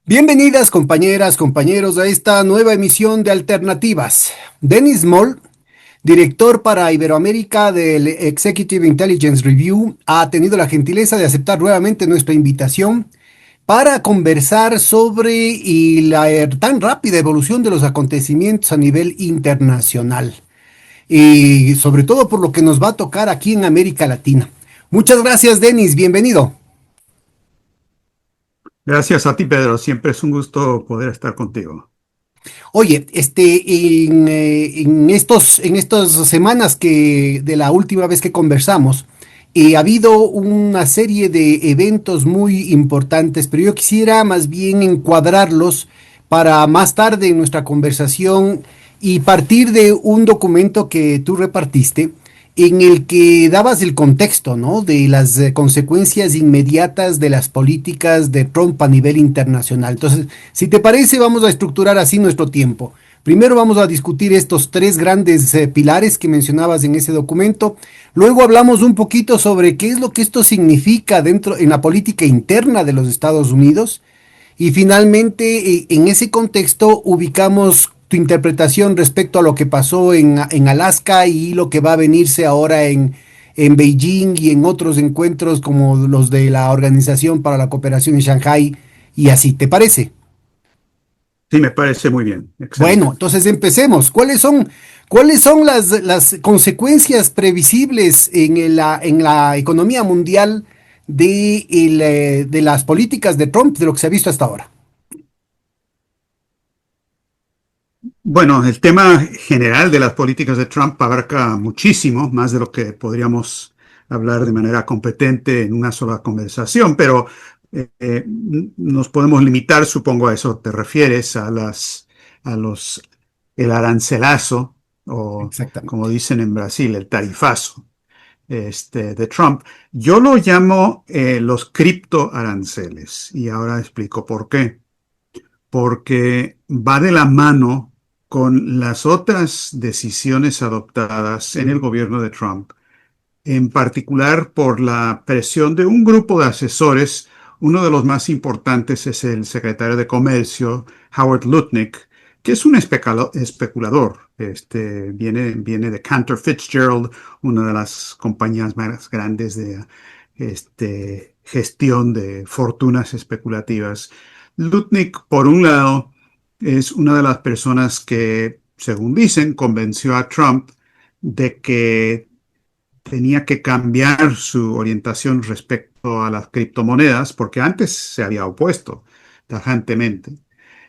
Bienvenidas compañeras, compañeros a esta nueva emisión de Alternativas. Dennis Moll, director para Iberoamérica del Executive Intelligence Review, ha tenido la gentileza de aceptar nuevamente nuestra invitación para conversar sobre la tan rápida evolución de los acontecimientos a nivel internacional y sobre todo por lo que nos va a tocar aquí en América Latina. Muchas gracias, Dennis, bienvenido. Gracias a ti, Pedro. Siempre es un gusto poder estar contigo. Oye, en estas semanas que de la última vez que conversamos, ha habido una serie de eventos muy importantes, pero yo quisiera más bien encuadrarlos para más tarde en nuestra conversación y partir de un documento que tú repartiste en el que dabas el contexto, ¿no? De las consecuencias inmediatas de las políticas de Trump a nivel internacional. Entonces, si te parece, vamos a estructurar así nuestro tiempo. Primero vamos a discutir estos tres grandes pilares que mencionabas en ese documento. Luego hablamos un poquito sobre qué es lo que esto significa dentro en la política interna de los Estados Unidos. Y finalmente, en ese contexto, ubicamos tu interpretación respecto a lo que pasó en Alaska y lo que va a venirse ahora en Beijing y en otros encuentros como los de la Organización para la Cooperación en Shanghái y así. ¿Te parece? Sí, me parece muy bien. Bueno, Excelente. entonces empecemos. ¿Cuáles son las consecuencias previsibles en la economía mundial de las políticas de Trump, de lo que se ha visto hasta ahora? Bueno, el tema general de las políticas de Trump abarca muchísimo, más de lo que podríamos hablar de manera competente en una sola conversación, pero nos podemos limitar, supongo a eso te refieres, a los, el arancelazo, o como Exactamente. dicen en Brasil, el tarifazo, de Trump. Yo lo llamo los criptoaranceles y ahora explico por qué. Porque va de la mano con las otras decisiones adoptadas en el gobierno de Trump, en particular por la presión de un grupo de asesores. Uno de los más importantes es el secretario de Comercio, Howard Lutnick, que es un especulador. Viene de Cantor Fitzgerald, una de las compañías más grandes de gestión de fortunas especulativas. Lutnick, por un lado, es una de las personas que, según dicen, convenció a Trump de que tenía que cambiar su orientación respecto a las criptomonedas, porque antes se había opuesto tajantemente.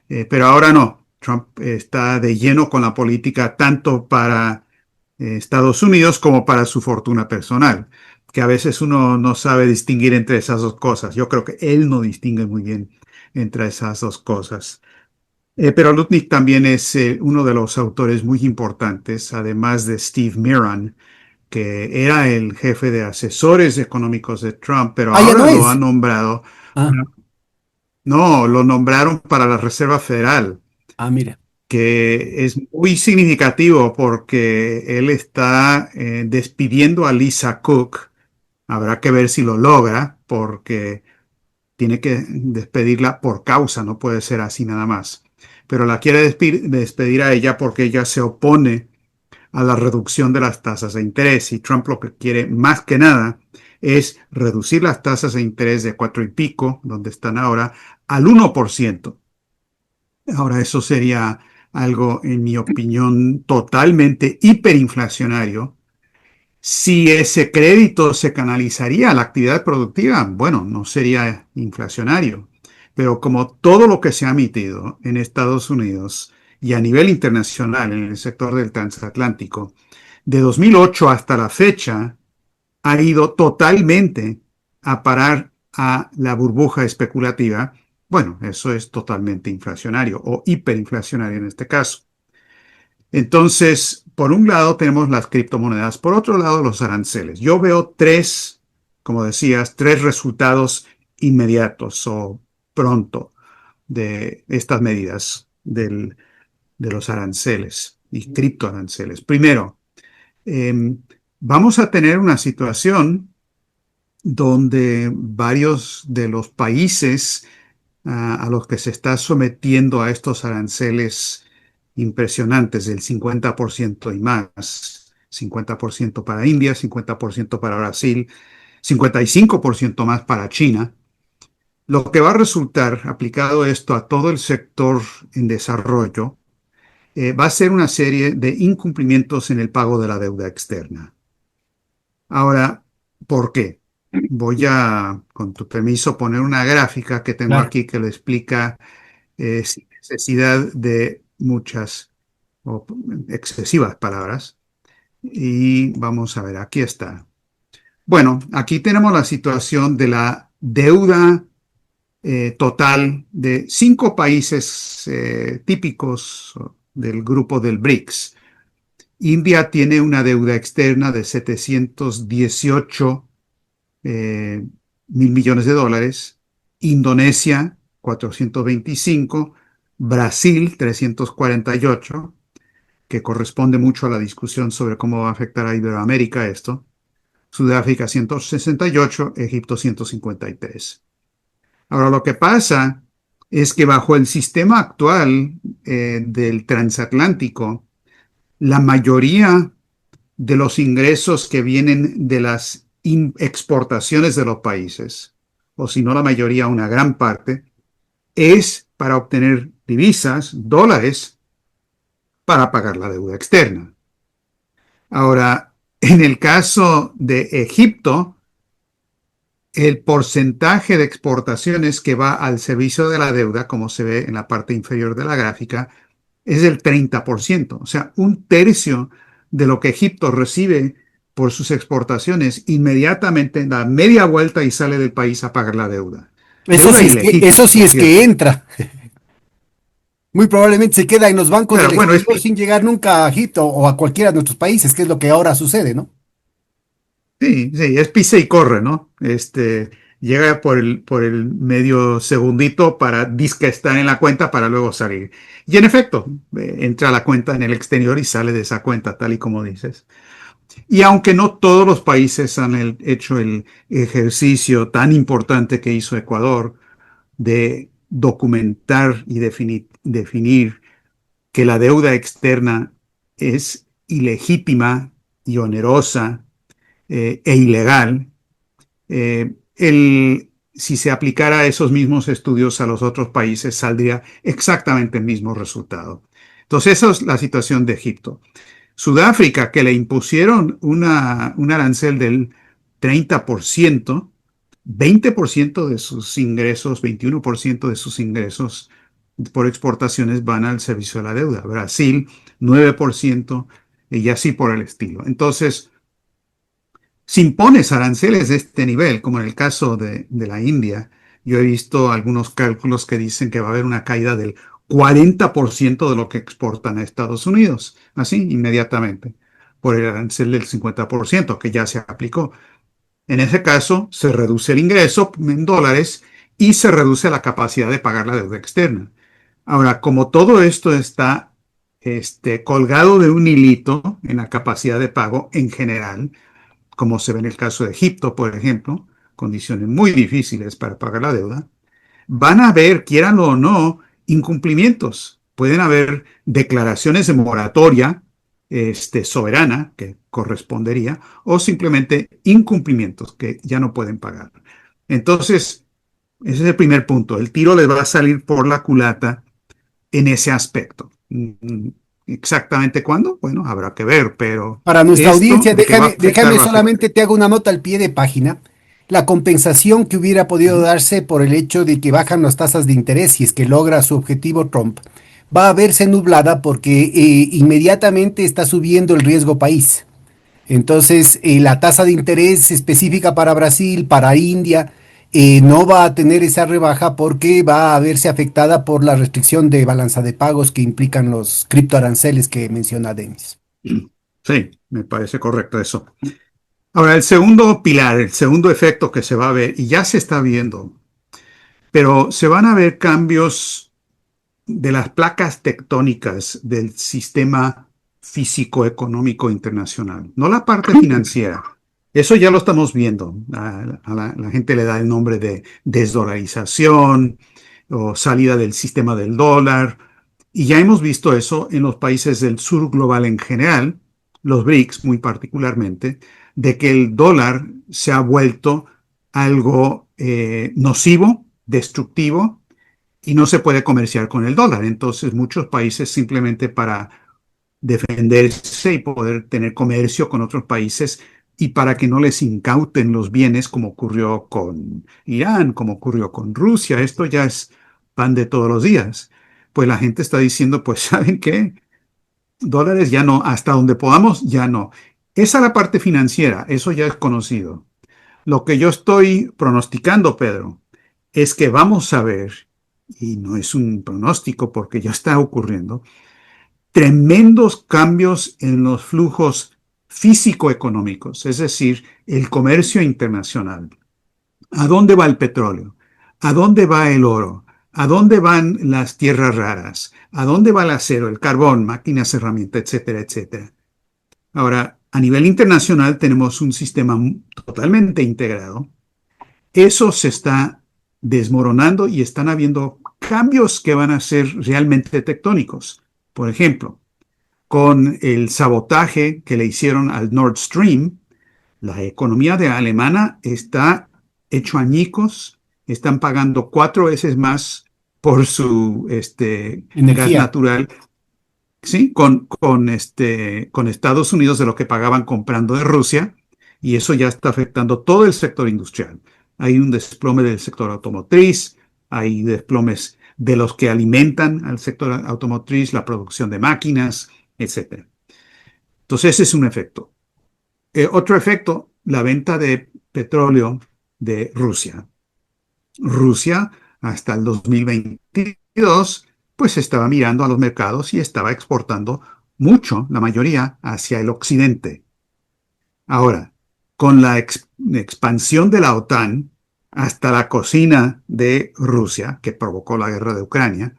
Pero ahora no. Trump está de lleno con la política tanto para Estados Unidos como para su fortuna personal, que a veces uno no sabe distinguir entre esas dos cosas. Yo creo que él no distingue muy bien entre esas dos cosas. Pero Lutnick también es uno de los autores muy importantes, además de Steve Miran, que era el jefe de asesores económicos de Trump, pero Ah, ya no ahora lo es. han nombrado. Ah, No, lo nombraron para la Reserva Federal, mira. que es muy significativo porque él está despidiendo a Lisa Cook. Habrá que ver si lo logra, porque tiene que despedirla por causa, no puede ser así nada más. Pero la quiere despedir a ella porque ella se opone a la reducción de las tasas de interés. Y Trump lo que quiere más que nada es reducir las tasas de interés de 4 y pico, donde están ahora, al 1%. Ahora, eso sería algo, en mi opinión, totalmente hiperinflacionario. Si ese crédito se canalizaría a la actividad productiva, bueno, no sería inflacionario. Pero como todo lo que se ha emitido en Estados Unidos y a nivel internacional en el sector del transatlántico, de 2008 hasta la fecha, ha ido totalmente a parar a la burbuja especulativa. Bueno, eso es totalmente inflacionario o hiperinflacionario en este caso. Entonces, por un lado tenemos las criptomonedas, por otro lado los aranceles. Yo veo tres, como decías, tres resultados inmediatos o pronto de estas medidas de los aranceles y criptoaranceles. Primero, eh, vamos a tener una situación donde varios de los países a los que se está sometiendo a estos aranceles impresionantes del 50% y más. 50% para India, 50% para Brasil, 55% más para China. Lo que va a resultar, aplicado esto a todo el sector en desarrollo, va a ser una serie de incumplimientos en el pago de la deuda externa. Ahora, ¿por qué? Voy a, con tu permiso, poner una gráfica que tengo Claro. aquí que lo explica sin necesidad de muchas o excesivas palabras. Y vamos a ver, aquí está. Bueno, aquí tenemos la situación de la deuda total de 5 países típicos del grupo del BRICS. India tiene una deuda externa de 718 mil millones de dólares, Indonesia 425, Brasil 348, que corresponde mucho a la discusión sobre cómo va a afectar a Iberoamérica esto, Sudáfrica 168, Egipto 153. Ahora, lo que pasa es que bajo el sistema actual del transatlántico, la mayoría de los ingresos que vienen de las exportaciones de los países, o si no la mayoría, una gran parte, es para obtener divisas, dólares, para pagar la deuda externa. Ahora, en el caso de Egipto, el porcentaje de exportaciones que va al servicio de la deuda, como se ve en la parte inferior de la gráfica, es del 30%. O sea, un tercio de lo que Egipto recibe por sus exportaciones inmediatamente da media vuelta y sale del país a pagar la deuda. Deuda Eso ilegítima, sí por es que cierto. entra. Muy probablemente se queda en los bancos del Claro, bueno, exterior sin llegar nunca a Egipto o a cualquiera de nuestros países, que es lo que ahora sucede, ¿no? sí, sí, es pisa y corre, ¿no? Llega por el medio segundito para disque estar en la cuenta para luego salir. Y en efecto, entra a la cuenta en el exterior y sale de esa cuenta, tal y como dices. Y aunque no todos los países han hecho el ejercicio tan importante que hizo Ecuador de documentar y definir que la deuda externa es ilegítima y onerosa e ilegal, si se aplicara esos mismos estudios a los otros países, saldría exactamente el mismo resultado. Entonces, esa es la situación de Egipto. Sudáfrica, que le impusieron un arancel del 30%, 20% de sus ingresos, 21% de sus ingresos por exportaciones van al servicio de la deuda. Brasil, 9%, y así por el estilo. Entonces, si impones aranceles de este nivel, como en el caso de la India, yo he visto algunos cálculos que dicen que va a haber una caída del 40% de lo que exportan a Estados Unidos, así inmediatamente, por el arancel del 50% que ya se aplicó. En ese caso, se reduce el ingreso en dólares y se reduce la capacidad de pagar la deuda externa. Ahora, como todo esto está colgado de un hilito en la capacidad de pago en general, como se ve en el caso de Egipto, por ejemplo, condiciones muy difíciles para pagar la deuda, van a haber, quieran o no, incumplimientos. Pueden haber declaraciones de moratoria soberana, que correspondería, o simplemente incumplimientos que ya no pueden pagar. Entonces, ese es el primer punto. El tiro les va a salir por la culata en ese aspecto. ¿Exactamente cuándo? Bueno, habrá que ver, pero Para nuestra esto audiencia, de que va a afectar, déjame va a afectar. solamente te hago una nota al pie de página. La compensación que hubiera podido Ujú. darse por el hecho de que bajan las tasas de interés si es que logra su objetivo Trump, va a verse nublada porque inmediatamente está subiendo el riesgo país. Entonces, la tasa de interés específica para Brasil, para India, no va a tener esa rebaja porque va a verse afectada por la restricción de balanza de pagos que implican los criptoaranceles que menciona Denis. Sí, me parece correcto eso. Ahora, el segundo pilar, el segundo efecto que se va a ver, y ya se está viendo, pero se van a ver cambios de las placas tectónicas del sistema físico-económico internacional, no la parte financiera. Eso ya lo estamos viendo. La gente le da el nombre de desdolarización, o salida del sistema del dólar. Y ya hemos visto eso en los países del sur global en general, los BRICS muy particularmente, de que el dólar se ha vuelto algo nocivo, destructivo, y no se puede comerciar con el dólar. Entonces muchos países simplemente para defenderse y poder tener comercio con otros países y para que no les incauten los bienes como ocurrió con Irán, como ocurrió con Rusia. Esto ya es pan de todos los días. Pues la gente está diciendo, pues ¿saben qué? Dólares ya no, hasta donde podamos ya no. Esa es la parte financiera, eso ya es conocido. Lo que yo estoy pronosticando, Pedro, es que vamos a ver, y no es un pronóstico porque ya está ocurriendo, tremendos cambios en los flujos físico-económicos, es decir, el comercio internacional. ¿A dónde va el petróleo? ¿A dónde va el oro? ¿A dónde van las tierras raras? ¿A dónde va el acero, el carbón, máquinas, herramientas, etcétera, etcétera? Ahora, a nivel internacional tenemos un sistema totalmente integrado. Eso se está desmoronando y están habiendo cambios que van a ser realmente tectónicos. Por ejemplo, con el sabotaje que le hicieron al Nord Stream, la economía de alemana está hecho añicos, están pagando 4 veces más por su gas Energía. natural, ¿sí? Con Estados Unidos de lo que pagaban comprando de Rusia, y eso ya está afectando todo el sector industrial. Hay un desplome del sector automotriz, hay desplomes de los que alimentan al sector automotriz, la producción de máquinas, etcétera. Entonces, ese es un efecto. Otro efecto, la venta de petróleo de Rusia. Rusia, hasta el 2022, pues estaba mirando a los mercados y estaba exportando mucho, la mayoría, hacia el occidente. Ahora, con la expansión de la OTAN hasta la cocina de Rusia, que provocó la guerra de Ucrania,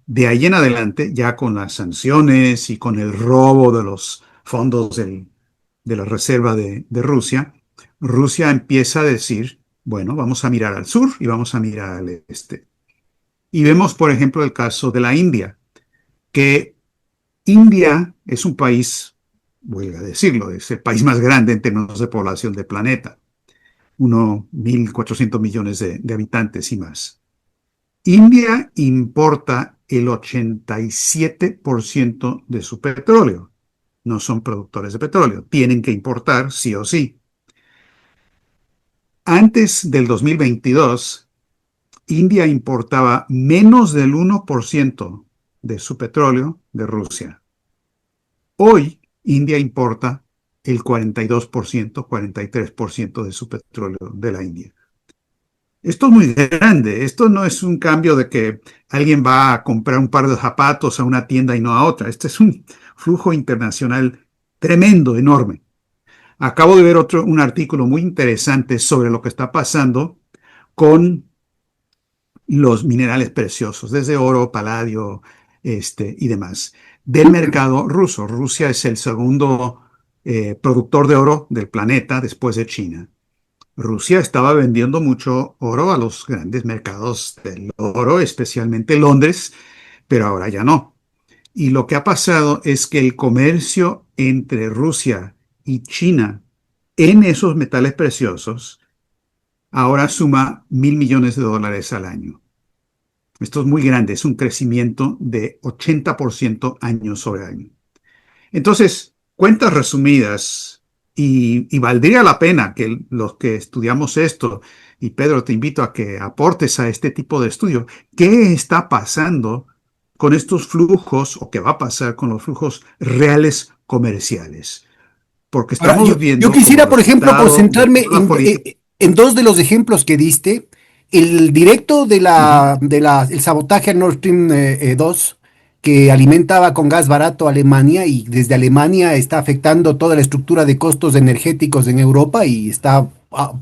de ahí en adelante, ya con las sanciones y con el robo de los fondos de la reserva de Rusia, Rusia empieza a decir, bueno, vamos a mirar al sur y vamos a mirar al este. Y vemos, por ejemplo, el caso de la India, que India es un país, voy a decirlo, es el país más grande en términos de población del planeta, 1.400 millones de habitantes y más. India importa el 87% de su petróleo. No son productores de petróleo, tienen que importar sí o sí. Antes del 2022, India importaba menos del 1% de su petróleo de Rusia. Hoy, India importa el 42%, 43% de su petróleo de la India. Esto es muy grande. Esto no es un cambio de que alguien va a comprar un par de zapatos a una tienda y no a otra. Este es un flujo internacional tremendo, enorme. Acabo de ver un artículo muy interesante sobre lo que está pasando con los minerales preciosos, desde oro, paladio, y demás, del mercado ruso. Rusia es el segundo productor de oro del planeta después de China. Rusia estaba vendiendo mucho oro a los grandes mercados del oro, especialmente Londres, pero ahora ya no. Y lo que ha pasado es que el comercio entre Rusia y China en esos metales preciosos ahora suma $1.000 millones al año. Esto es muy grande, es un crecimiento de 80% año sobre año. Entonces, cuentas resumidas, y valdría la pena que los que estudiamos esto, y Pedro, te invito a que aportes a este tipo de estudio, ¿qué está pasando con estos flujos o qué va a pasar con los flujos reales comerciales? Porque Ahora, estamos yo viendo como quisiera, por ejemplo, resultado de concentrarme toda la política. en dos de los ejemplos que diste. El directo Ujú. el sabotaje a Nord Stream 2, que alimentaba con gas barato a Alemania y desde Alemania está afectando toda la estructura de costos energéticos en Europa y está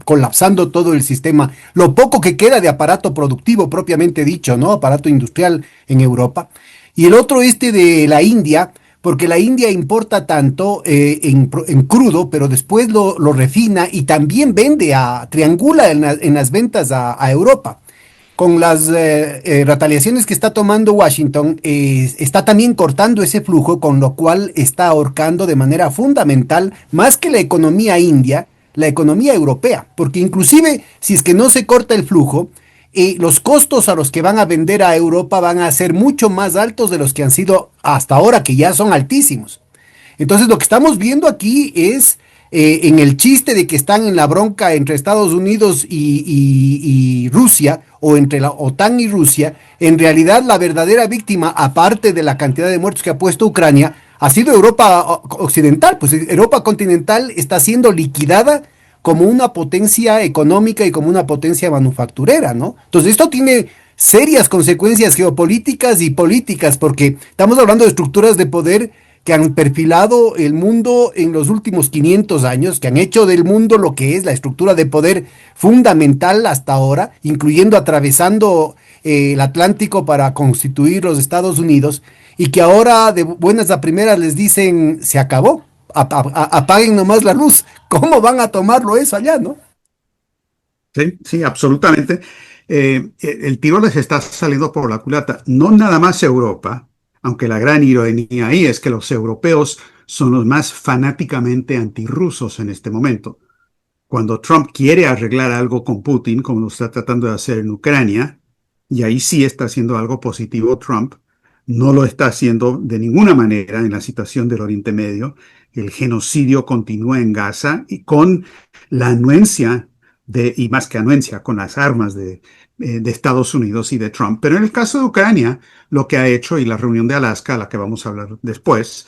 colapsando todo el sistema, lo poco que queda de aparato productivo propiamente dicho, ¿no? Aparato industrial en Europa. Y el otro este de la India, porque la India importa tanto en crudo, pero después lo refina y también vende triangula en las ventas a Europa. con las retaliaciones que está tomando Washington, está también cortando ese flujo, con lo cual está ahorcando de manera fundamental, más que la economía india, la economía europea, porque inclusive si es que no se corta el flujo, los costos a los que van a vender a Europa van a ser mucho más altos de los que han sido hasta ahora, que ya son altísimos. Entonces lo que estamos viendo aquí es en el chiste de que están en la bronca entre Estados Unidos y Rusia, o entre la OTAN y Rusia, en realidad la verdadera víctima, aparte de la cantidad de muertos que ha puesto Ucrania, ha sido Europa occidental. Pues Europa continental está siendo liquidada como una potencia económica y como una potencia manufacturera, ¿no? Entonces esto tiene serias consecuencias geopolíticas y políticas, porque estamos hablando de estructuras de poder que han perfilado el mundo en los últimos 500 años, que han hecho del mundo lo que es la estructura de poder fundamental hasta ahora, incluyendo atravesando el Atlántico para constituir los Estados Unidos, y que ahora de buenas a primeras les dicen, se acabó, apaguen nomás la luz. ¿Cómo van a tomarlo eso allá, no? Sí, sí, absolutamente. El tiro les está saliendo por la culata. No nada más Europa, aunque la gran ironía ahí es que los europeos son los más fanáticamente antirrusos en este momento. Cuando Trump quiere arreglar algo con Putin, como lo está tratando de hacer en Ucrania, y ahí sí está haciendo algo positivo Trump, no lo está haciendo de ninguna manera en la situación del Oriente Medio. El genocidio continúa en Gaza y con la anuencia y más que anuencia, con las armas de Estados Unidos y de Trump. Pero en el caso de Ucrania, lo que ha hecho, y la reunión de Alaska, a la que vamos a hablar después,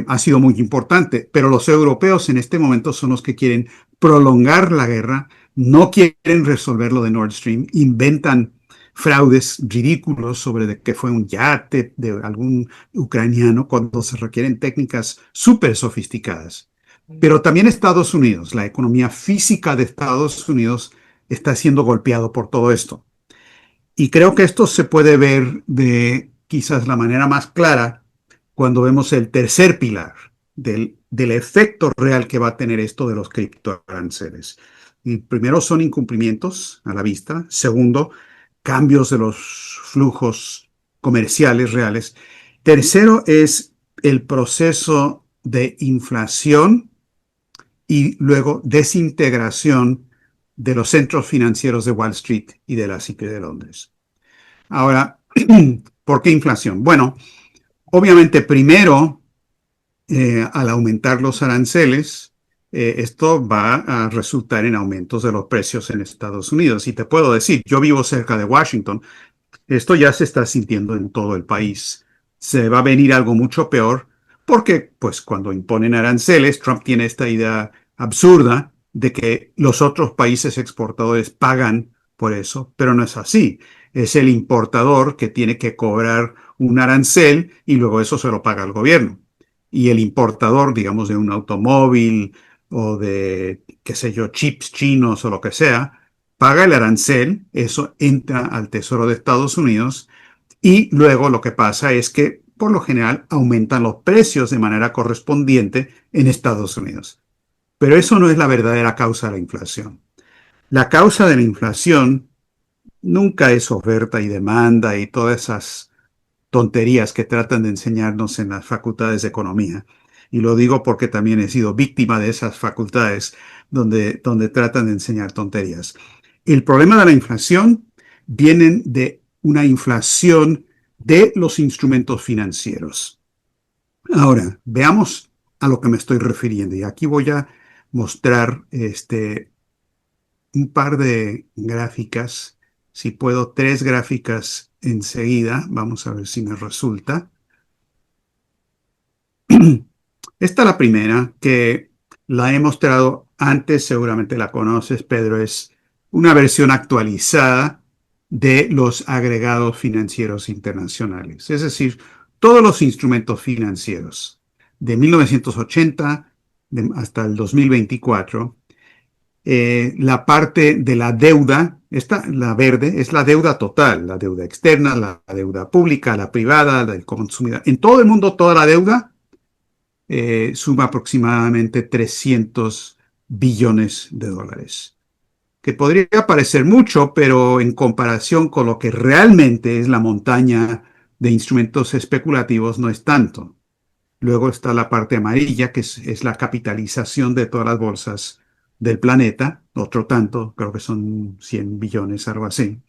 ha sido muy importante. Pero los europeos en este momento son los que quieren prolongar la guerra, no quieren resolver lo de Nord Stream, inventan fraudes ridículos sobre de que fue un yate de algún ucraniano cuando se requieren técnicas súper sofisticadas. Pero también Estados Unidos, la economía física de Estados Unidos está siendo golpeado por todo esto. Y creo que esto se puede ver de quizás la manera más clara cuando vemos el tercer pilar del efecto real que va a tener esto de los criptoaranceles. Y primero son incumplimientos a la vista. Segundo, cambios de los flujos comerciales reales. Tercero es el proceso de inflación y luego desintegración de los centros financieros de Wall Street y de la City de Londres. Ahora, ¿por qué inflación? Bueno, obviamente primero, al aumentar los aranceles, esto va a resultar en aumentos de los precios en Estados Unidos. Y te puedo decir, yo vivo cerca de Washington, esto ya se está sintiendo en todo el país. Se va a venir algo mucho peor porque, pues, cuando imponen aranceles, Trump tiene esta idea absurda de que los otros países exportadores pagan por eso, pero no es así. Es el importador que tiene que cobrar un arancel y luego eso se lo paga el gobierno. Y el importador, digamos, de un automóvil o de, qué sé yo, chips chinos o lo que sea, paga el arancel, eso entra al Tesoro de Estados Unidos y luego lo que pasa es que por lo general aumentan los precios de manera correspondiente en Estados Unidos. Pero eso no es la verdadera causa de la inflación. La causa de la inflación nunca es oferta y demanda y todas esas tonterías que tratan de enseñarnos en las facultades de economía. Y lo digo porque también he sido víctima de esas facultades donde tratan de enseñar tonterías. El problema de la inflación viene de una inflación de los instrumentos financieros. Ahora, veamos a lo que me estoy refiriendo. Y aquí voy a mostrar un par de gráficas. Si puedo, tres gráficas enseguida. Vamos a ver si me resulta. Esta es la primera, que la he mostrado antes, seguramente la conoces, Pedro, es una versión actualizada de los agregados financieros internacionales, es decir, todos los instrumentos financieros de 1980 hasta el 2024. La parte de la deuda, la verde, es la deuda total, la deuda externa, la deuda pública, la privada, la del consumidor. En todo el mundo, toda la deuda suma aproximadamente 300 billones de dólares. que podría parecer mucho, pero en comparación con lo que realmente es la montaña de instrumentos especulativos no es tanto. Luego está la parte amarilla, que es la capitalización de todas las bolsas del planeta, otro tanto, creo que son 100 billones, algo así.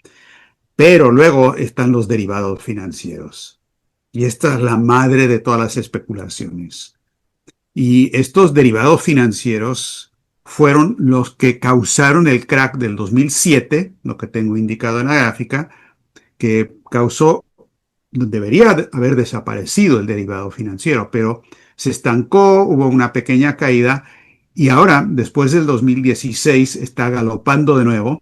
Pero luego están los derivados financieros. Y esta es la madre de todas las especulaciones. Y estos derivados financieros fueron los que causaron el crack del 2007, lo que tengo indicado en la gráfica, que causó, debería haber desaparecido el derivado financiero, pero se estancó, hubo una pequeña caída y ahora, después del 2016, está galopando de nuevo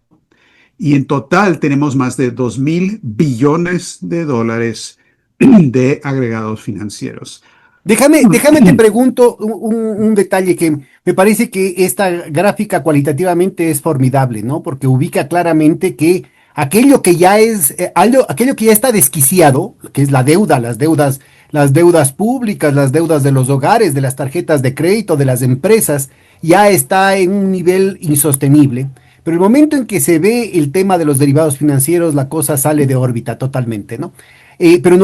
y en total tenemos más de 2.000 billones de dólares de agregados financieros. Déjame te pregunto un detalle que me parece que esta gráfica cualitativamente es formidable, ¿no? Porque ubica claramente que aquello que ya es, aquello que ya está desquiciado, que es la deuda, las deudas públicas, las deudas de los hogares, de las tarjetas de crédito, de las empresas, ya está en un nivel insostenible. Pero el momento en que se ve el tema de los derivados financieros, la cosa sale de órbita totalmente, ¿no? Pero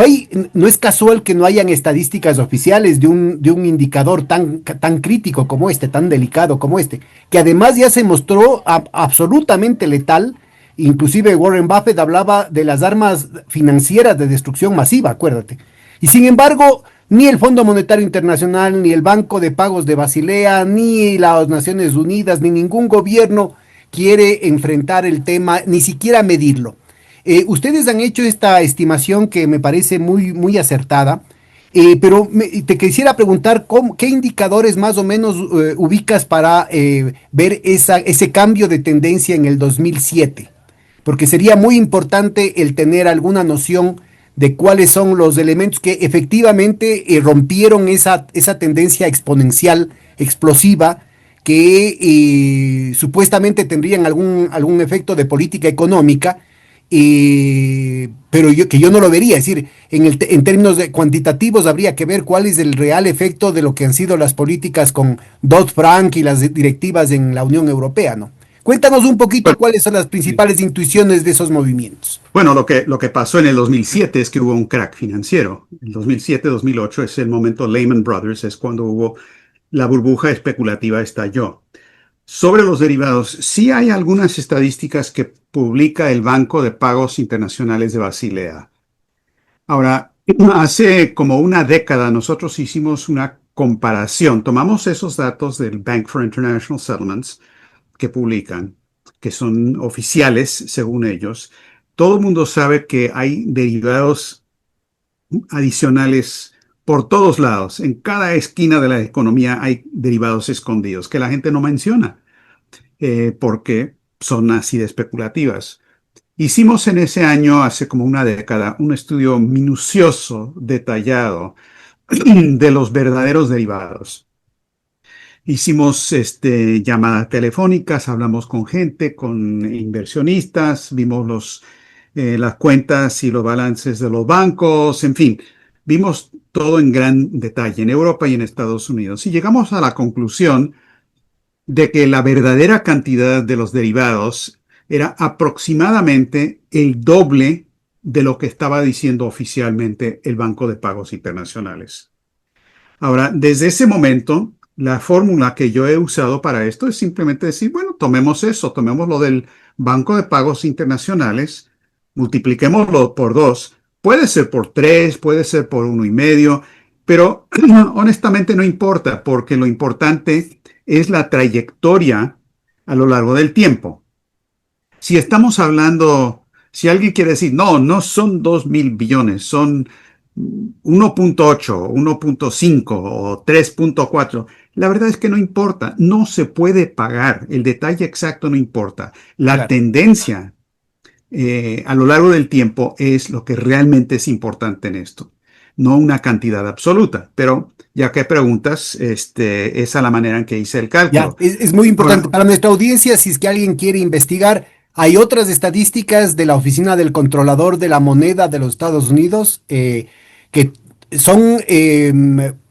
no es casual que no hayan estadísticas oficiales de un indicador tan crítico como este, tan delicado como este, que además ya se mostró absolutamente letal. Inclusive Warren Buffett hablaba de las armas financieras de destrucción masiva, acuérdate. Y sin embargo, ni el Fondo Monetario Internacional, ni el Banco de Pagos de Basilea, ni las Naciones Unidas, ni ningún gobierno quiere enfrentar el tema, ni siquiera medirlo. Ustedes han hecho esta estimación que me parece muy acertada, pero te quisiera preguntar qué indicadores más o menos ubicas para ver ese cambio de tendencia en el 2007, porque sería muy importante el tener alguna noción de cuáles son los elementos que efectivamente rompieron esa tendencia exponencial, explosiva, que supuestamente tendrían algún efecto de política económica, pero que yo no lo vería. Es decir, en términos de cuantitativos habría que ver cuál es el real efecto de lo que han sido las políticas con Dodd-Frank y las directivas en la Unión Europea, ¿no? Cuéntanos un poquito Bueno, cuáles son las sí. principales intuiciones de esos movimientos. Bueno, lo que pasó en el 2007 es que hubo un crack financiero. El 2007-2008 es el momento Lehman Brothers, es cuando hubo la burbuja especulativa estalló. Sobre los derivados, sí hay algunas estadísticas que publica el Banco de Pagos Internacionales de Basilea. Ahora, hace como una década nosotros hicimos una comparación. Tomamos esos datos del Bank for International Settlements que publican, que son oficiales según ellos. Todo el mundo sabe que hay derivados adicionales por todos lados. En cada esquina de la economía hay derivados escondidos que la gente no menciona porque son así de especulativas. Hicimos en ese año, hace como una década, un estudio minucioso, detallado de los verdaderos derivados. Hicimos llamadas telefónicas, hablamos con gente, con inversionistas, vimos las cuentas y los balances de los bancos, en fin, vimos todo en gran detalle en Europa y en Estados Unidos. Y llegamos a la conclusión de que la verdadera cantidad de los derivados era aproximadamente el doble de lo que estaba diciendo oficialmente el Banco de Pagos Internacionales. Ahora, desde ese momento, la fórmula que yo he usado para esto es simplemente decir, bueno, tomemos eso, tomemos lo del Banco de Pagos Internacionales, multipliquémoslo por dos, puede ser por tres, puede ser por 1,5, pero honestamente no importa, porque lo importante es la trayectoria a lo largo del tiempo. Si estamos hablando, si alguien quiere decir, no, no son 2.000 billones, son 1,8, 1,5 o 3,4. La verdad es que no importa, no se puede pagar, el detalle exacto no importa. La Claro. tendencia a lo largo del tiempo es lo que realmente es importante en esto, no una cantidad absoluta. Pero ya que preguntas, esa es la manera en que hice el Ya, cálculo. es muy Ahora, importante para nuestra audiencia, si es que alguien quiere investigar, hay otras estadísticas de la Oficina del Controlador de la Moneda de los Estados Unidos que son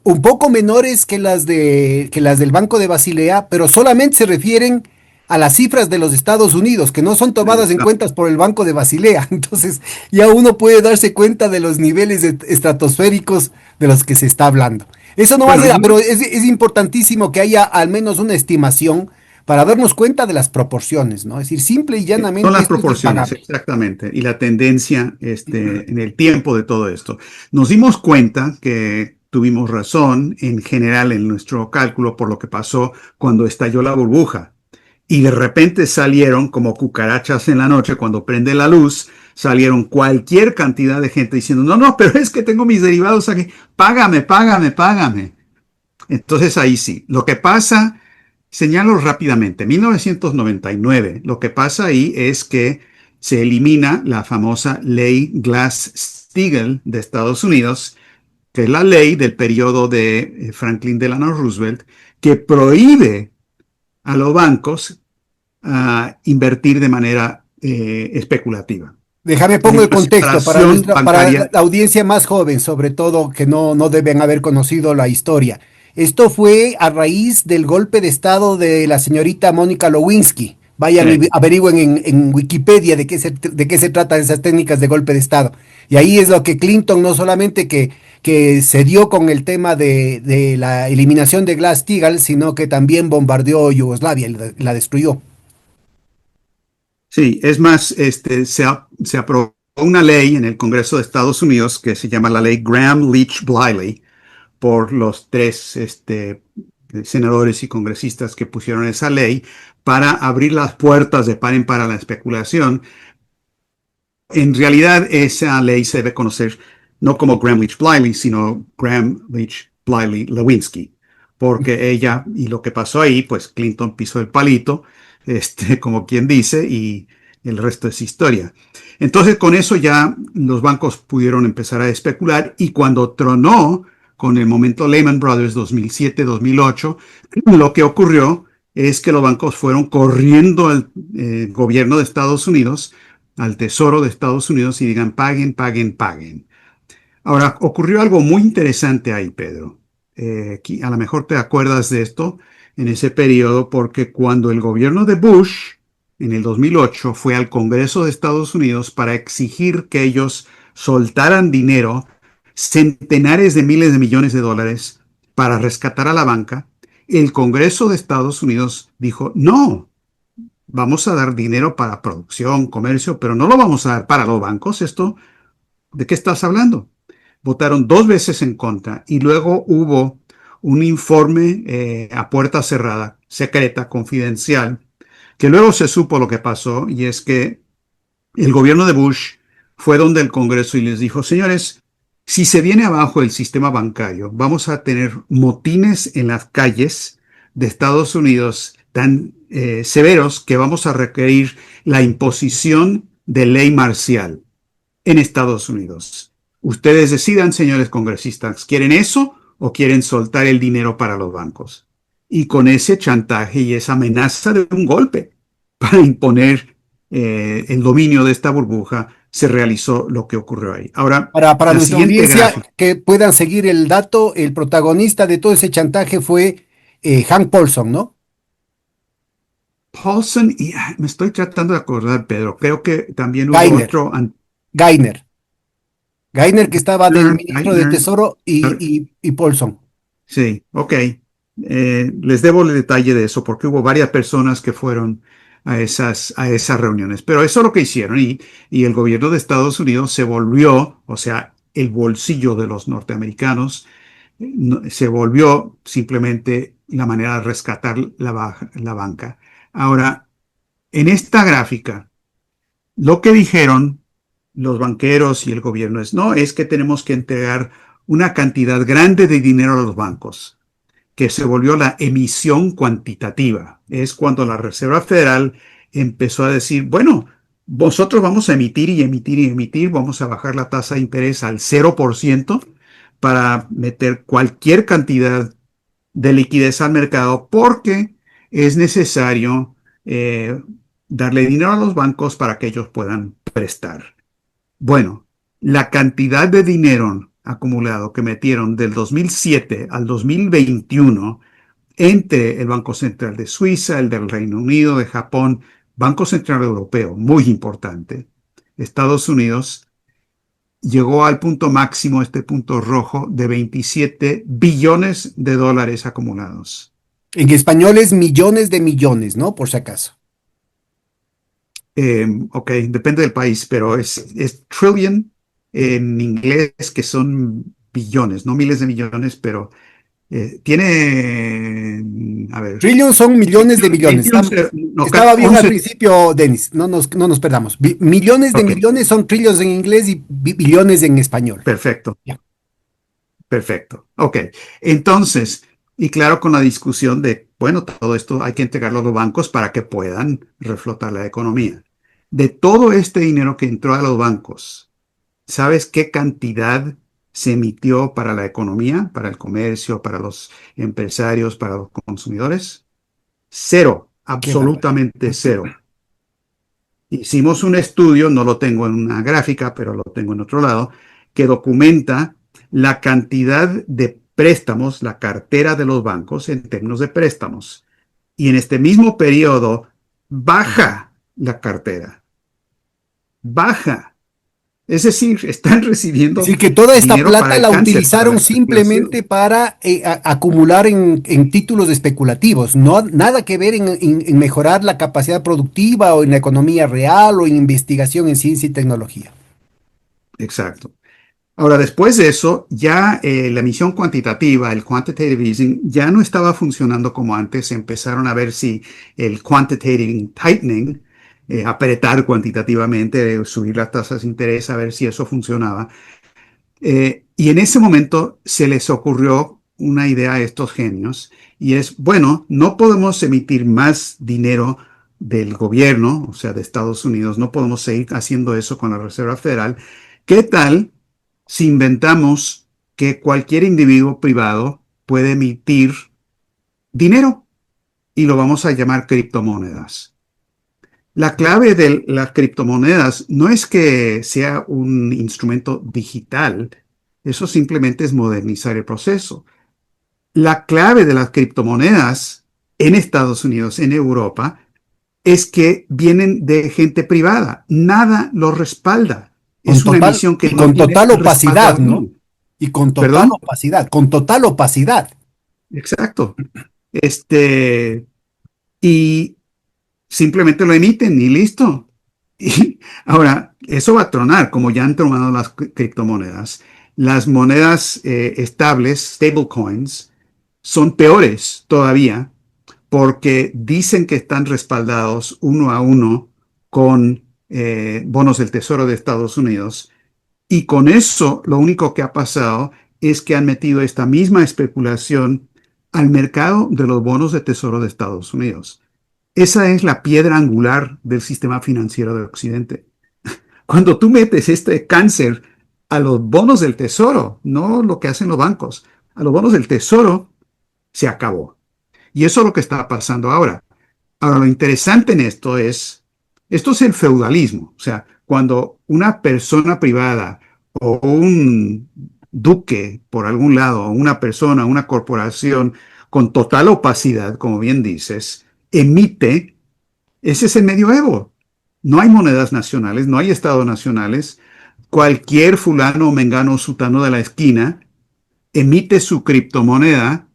un poco menores que las del Banco de Basilea, pero solamente se refieren a las cifras de los Estados Unidos, que no son tomadas en cuenta por el Banco de Basilea. Entonces, ya uno puede darse cuenta de los niveles estratosféricos de los que se está hablando. Eso no va a Bueno, ser, pero es importantísimo que haya al menos una estimación para darnos cuenta de las proporciones, ¿no? Es decir, simple y son llanamente las esto es proporciones, impagable. exactamente, y la tendencia en el tiempo de todo esto. Nos dimos cuenta que tuvimos razón en general en nuestro cálculo por lo que pasó cuando estalló la burbuja. Y de repente salieron como cucarachas en la noche, cuando prende la luz, salieron cualquier cantidad de gente diciendo, no, no, pero es que tengo mis derivados aquí, págame, págame, págame. Entonces ahí sí, lo que pasa, señalo rápidamente, 1999, lo que pasa ahí es que se elimina la famosa ley Glass-Steagall de Estados Unidos, que es la ley del periodo de Franklin Delano Roosevelt, que prohíbe a los bancos invertir de manera especulativa. Déjame Hay pongo el una contexto para separación para bancaria. la audiencia más joven, sobre todo, que no deben haber conocido la historia. Esto fue a raíz del golpe de estado de la señorita Mónica Lewinsky. Vayan y eh, averigüen en Wikipedia de qué se tratan esas técnicas de golpe de estado. Y ahí es lo que Clinton no solamente que se dio con el tema de la eliminación de Glass-Steagall, sino que también bombardeó Yugoslavia y la destruyó. sí, es más, se aprobó una ley en el Congreso de Estados Unidos que se llama la ley Graham-Leach-Bliley por los tres senadores y congresistas que pusieron esa ley para abrir las puertas de par en par a la especulación. En realidad, esa ley se debe conocer no como Graham-Leach-Bliley, sino Graham-Leach-Bliley-Lewinsky, porque ella y lo que pasó ahí, pues Clinton pisó el palito, como quien dice, y el resto es historia. Entonces, con eso ya los bancos pudieron empezar a especular y cuando tronó con el momento Lehman Brothers 2007-2008, lo que ocurrió es que los bancos fueron corriendo al gobierno de Estados Unidos, al Tesoro de Estados Unidos y digan paguen, paguen, paguen. Ahora, ocurrió algo muy interesante ahí, Pedro. A lo mejor te acuerdas de esto en ese periodo porque cuando el gobierno de Bush en el 2008 fue al Congreso de Estados Unidos para exigir que ellos soltaran dinero, centenares de miles de millones de dólares para rescatar a la banca, el Congreso de Estados Unidos dijo, no, vamos a dar dinero para producción, comercio, pero no lo vamos a dar para los bancos. Esto, ¿de qué estás hablando? Votaron dos veces en contra y luego hubo un informe a puerta cerrada, secreta, confidencial, que luego se supo lo que pasó y es que el gobierno de Bush fue donde el Congreso y les dijo, señores, si se viene abajo el sistema bancario, vamos a tener motines en las calles de Estados Unidos tan severos que vamos a requerir la imposición de ley marcial en Estados Unidos. Ustedes decidan, señores congresistas, ¿quieren eso o quieren soltar el dinero para los bancos? Y con ese chantaje y esa amenaza de un golpe para imponer el dominio de esta burbuja, se realizó lo que ocurrió ahí. Ahora, Para la nuestra siguiente audiencia gráfica. que puedan seguir el dato, el protagonista de todo ese chantaje fue Hank Paulson, ¿no? Paulson, y me estoy tratando de acordar, Pedro, creo que también hubo Gainer, otro, Gainer, Gainer que estaba del ministro de Geithner. Tesoro y Paulson. Sí, ok. Les debo el detalle de eso porque hubo varias personas que fueron a esas reuniones. Pero eso es lo que hicieron y el gobierno de Estados Unidos se volvió, o sea, el bolsillo de los norteamericanos, se volvió simplemente la manera de rescatar la banca. Ahora, en esta gráfica, lo que dijeron los banqueros y el gobierno es, no, es que tenemos que entregar una cantidad grande de dinero a los bancos que se volvió la emisión cuantitativa. Es cuando la Reserva Federal empezó a decir, bueno, vosotros vamos a emitir y emitir y emitir, vamos a bajar la tasa de interés al 0% para meter cualquier cantidad de liquidez al mercado porque es necesario darle dinero a los bancos para que ellos puedan prestar. Bueno, la cantidad de dinero acumulado que metieron del 2007 al 2021 entre el Banco Central de Suiza, el del Reino Unido, de Japón, Banco Central Europeo, muy importante, Estados Unidos, llegó al punto máximo, este punto rojo, de 27 billones de dólares acumulados. En español es millones de millones, ¿no? Por si acaso. Ok, depende del país, pero es trillion en inglés, que son billones, no miles de millones, pero tiene, a ver, Trillions son millones de millones. 21, no, Estaba bien al 11, principio, Denis. No nos perdamos. Millones de ok, millones son trillions en inglés y billones en español. perfecto. Ya. Perfecto. Ok. Entonces, y claro, con la discusión de, bueno, todo esto hay que entregarlo a los bancos para que puedan reflotar la economía. De todo este dinero que entró a los bancos, ¿sabes qué cantidad se emitió para la economía, para el comercio, para los empresarios, para los consumidores? Cero, Qué barbaridad. absolutamente cero. Hicimos un estudio, no lo tengo en una gráfica, pero lo tengo en otro lado, que documenta la cantidad de préstamos, la cartera de los bancos en términos de préstamos. Y en este mismo periodo baja la cartera, baja. Es decir, están Es recibiendo decir, que toda esta dinero para plata el la cáncer, para la utilizaron simplemente especulación. para acumular en títulos especulativos, no nada que ver en mejorar la capacidad productiva o en la economía real o en investigación en ciencia y tecnología. Exacto. Ahora, después de eso, ya la emisión cuantitativa, el quantitative easing, ya no estaba funcionando como antes. Empezaron a ver si el quantitative tightening, apretar cuantitativamente, subir las tasas de interés, a ver si eso funcionaba. Y en ese momento se les ocurrió una idea a estos genios, y es, bueno, no podemos emitir más dinero del gobierno, o sea, de Estados Unidos, no podemos seguir haciendo eso con la Reserva Federal. ¿Qué tal si inventamos que cualquier individuo privado puede emitir dinero y lo vamos a llamar criptomonedas? La clave de las criptomonedas no es que sea un instrumento digital, eso simplemente es modernizar el proceso. La clave de las criptomonedas en Estados Unidos, en Europa, es que vienen de gente privada. Nada lo respalda. Con Es una total, emisión que y no con tiene total respaldo opacidad, ¿no? alguno. Y con total ¿Perdón? opacidad, con total opacidad. Exacto. Este, y simplemente lo emiten y listo. Y ahora, eso va a tronar, como ya han tronado las criptomonedas. Las monedas estables, stablecoins, son peores todavía porque dicen que están respaldados uno a uno con bonos del Tesoro de Estados Unidos. Y con eso, lo único que ha pasado es que han metido esta misma especulación al mercado de los bonos de Tesoro de Estados Unidos. Esa es la piedra angular del sistema financiero de Occidente. Cuando tú metes este cáncer a los bonos del tesoro, no lo que hacen los bancos, a los bonos del tesoro, se acabó. Y eso es lo que está pasando ahora. Ahora, lo interesante en esto es el feudalismo. O sea, cuando una persona privada o un duque por algún lado, o una persona, una corporación con total opacidad, como bien dices, emite. Ese es el medioevo. No hay monedas nacionales, no hay estados nacionales. Cualquier fulano, mengano, sutano de la esquina emite su criptomoneda,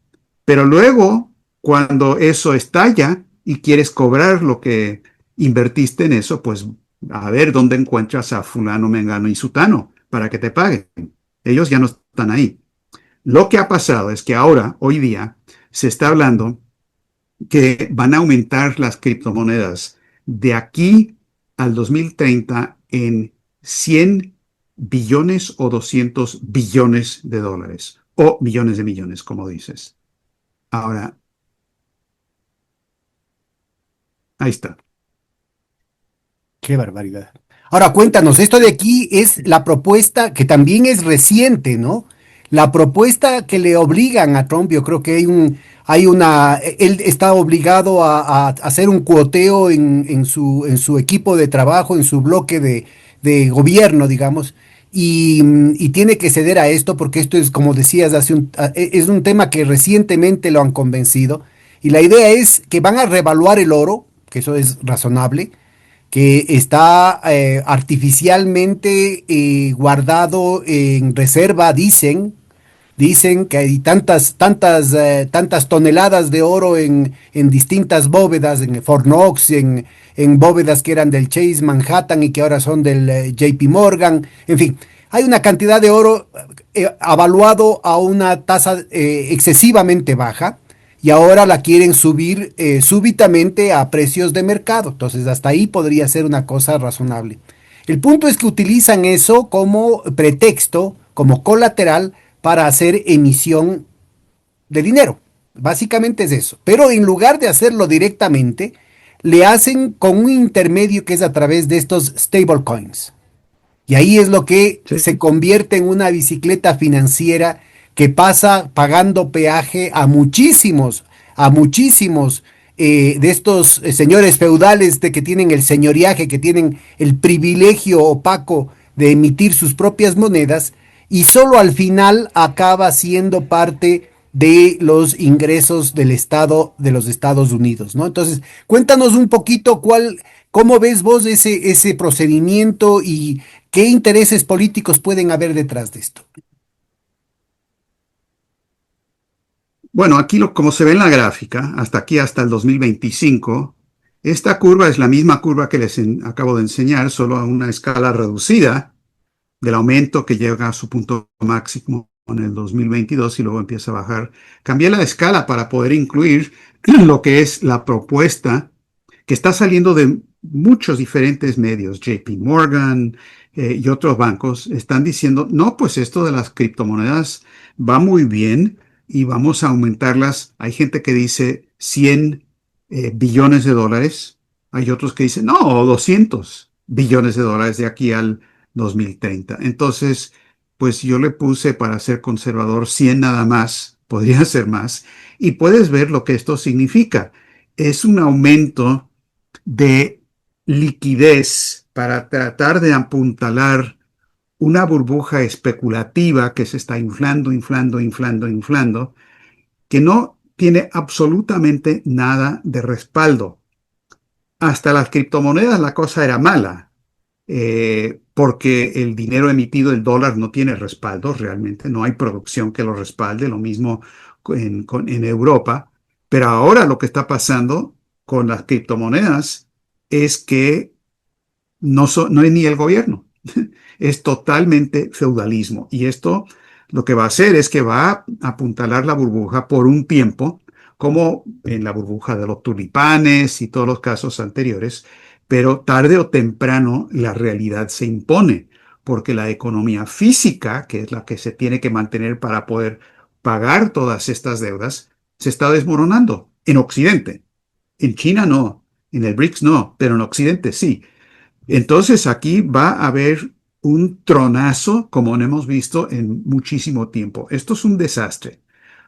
pero luego, cuando eso estalla y quieres cobrar lo que invertiste en eso, pues a ver dónde encuentras a fulano, mengano y sutano para que te paguen. Ellos ya no están ahí. Lo que ha pasado es que ahora, hoy día, se está hablando que van a aumentar las criptomonedas de aquí al 2030 en 100 billones o 200 billones de dólares o millones de millones, como dices. Ahora, ahí está. Qué barbaridad. Ahora cuéntanos, esto de aquí es la propuesta que también es reciente, ¿no? La propuesta que le obligan a Trump, yo creo que él está obligado a hacer un cuoteo en su equipo de trabajo, en su bloque de gobierno, digamos, y tiene que ceder a esto porque esto es, como decías, es un tema que recientemente lo han convencido Y la idea es que van a revaluar el oro, que eso es razonable, que está artificialmente guardado en reserva, dicen que hay tantas toneladas de oro en distintas bóvedas, en Fort Knox, en bóvedas que eran del Chase Manhattan y que ahora son del JP Morgan. En fin, hay una cantidad de oro avaluado a una tasa excesivamente baja y ahora la quieren subir súbitamente a precios de mercado. Entonces, hasta ahí podría ser una cosa razonable. El punto es que utilizan eso como pretexto, como colateral, para hacer emisión de dinero. Básicamente es eso. Pero en lugar de hacerlo directamente, le hacen con un intermedio que es a través de estos stablecoins. Y ahí es lo que Sí. se convierte en una bicicleta financiera que pasa pagando peaje a muchísimos de estos señores feudales de que tienen el señoriaje, que tienen el privilegio opaco de emitir sus propias monedas y solo al final acaba siendo parte de los ingresos del Estado de los Estados Unidos, ¿no? Entonces, cuéntanos un poquito cómo ves vos ese procedimiento y qué intereses políticos pueden haber detrás de esto. Bueno, aquí como se ve en la gráfica, hasta aquí, hasta el 2025, esta curva es la misma curva que acabo de enseñar, solo a una escala reducida del aumento que llega a su punto máximo en el 2022 y luego empieza a bajar. Cambié la escala para poder incluir lo que es la propuesta que está saliendo de muchos diferentes medios, JP Morgan y otros bancos, están diciendo, no, pues esto de las criptomonedas va muy bien y vamos a aumentarlas. Hay gente que dice 100 billones de dólares, hay otros que dicen, no, 200 billones de dólares de aquí al 2030. Entonces, pues yo le puse para ser conservador 100 nada más, podría ser más, y puedes ver lo que esto significa. Es un aumento de liquidez para tratar de apuntalar una burbuja especulativa que se está inflando, que no tiene absolutamente nada de respaldo. Hasta las criptomonedas la cosa era mala, porque el dinero emitido, el dólar, no tiene respaldo realmente, no hay producción que lo respalde, lo mismo en Europa, pero ahora lo que está pasando con las criptomonedas es que no es ni el gobierno, es totalmente feudalismo. Y esto lo que va a hacer es que va a apuntalar la burbuja por un tiempo, como en la burbuja de los tulipanes y todos los casos anteriores, pero tarde o temprano la realidad se impone, porque la economía física, que es la que se tiene que mantener para poder pagar todas estas deudas, se está desmoronando en Occidente. En China no, en el BRICS no, pero en Occidente sí. Entonces aquí va a haber un tronazo como no hemos visto en muchísimo tiempo. Esto es un desastre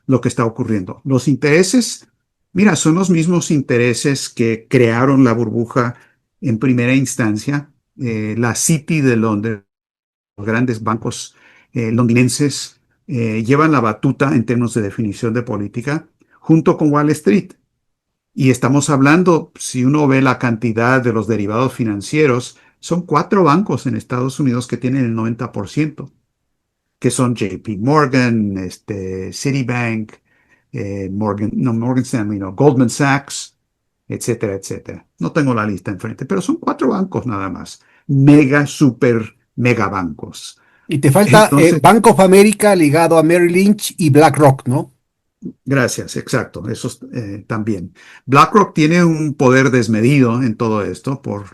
lo que está ocurriendo. Los intereses, mira, son los mismos intereses que crearon la burbuja en primera instancia. La City de Londres, los grandes bancos londinenses llevan la batuta en términos de definición de política junto con Wall Street. Y estamos hablando, si uno ve la cantidad de los derivados financieros, son 4 bancos en Estados Unidos que tienen el 90%, que son JP Morgan, Citibank, Morgan Stanley, no, Goldman Sachs, etcétera, etcétera. No tengo la lista enfrente, pero son 4 bancos nada más. Mega, super, mega bancos. Y te falta Entonces, Bank of America ligado a Merrill Lynch y BlackRock, ¿no? gracias, exacto, eso también. BlackRock tiene un poder desmedido en todo esto por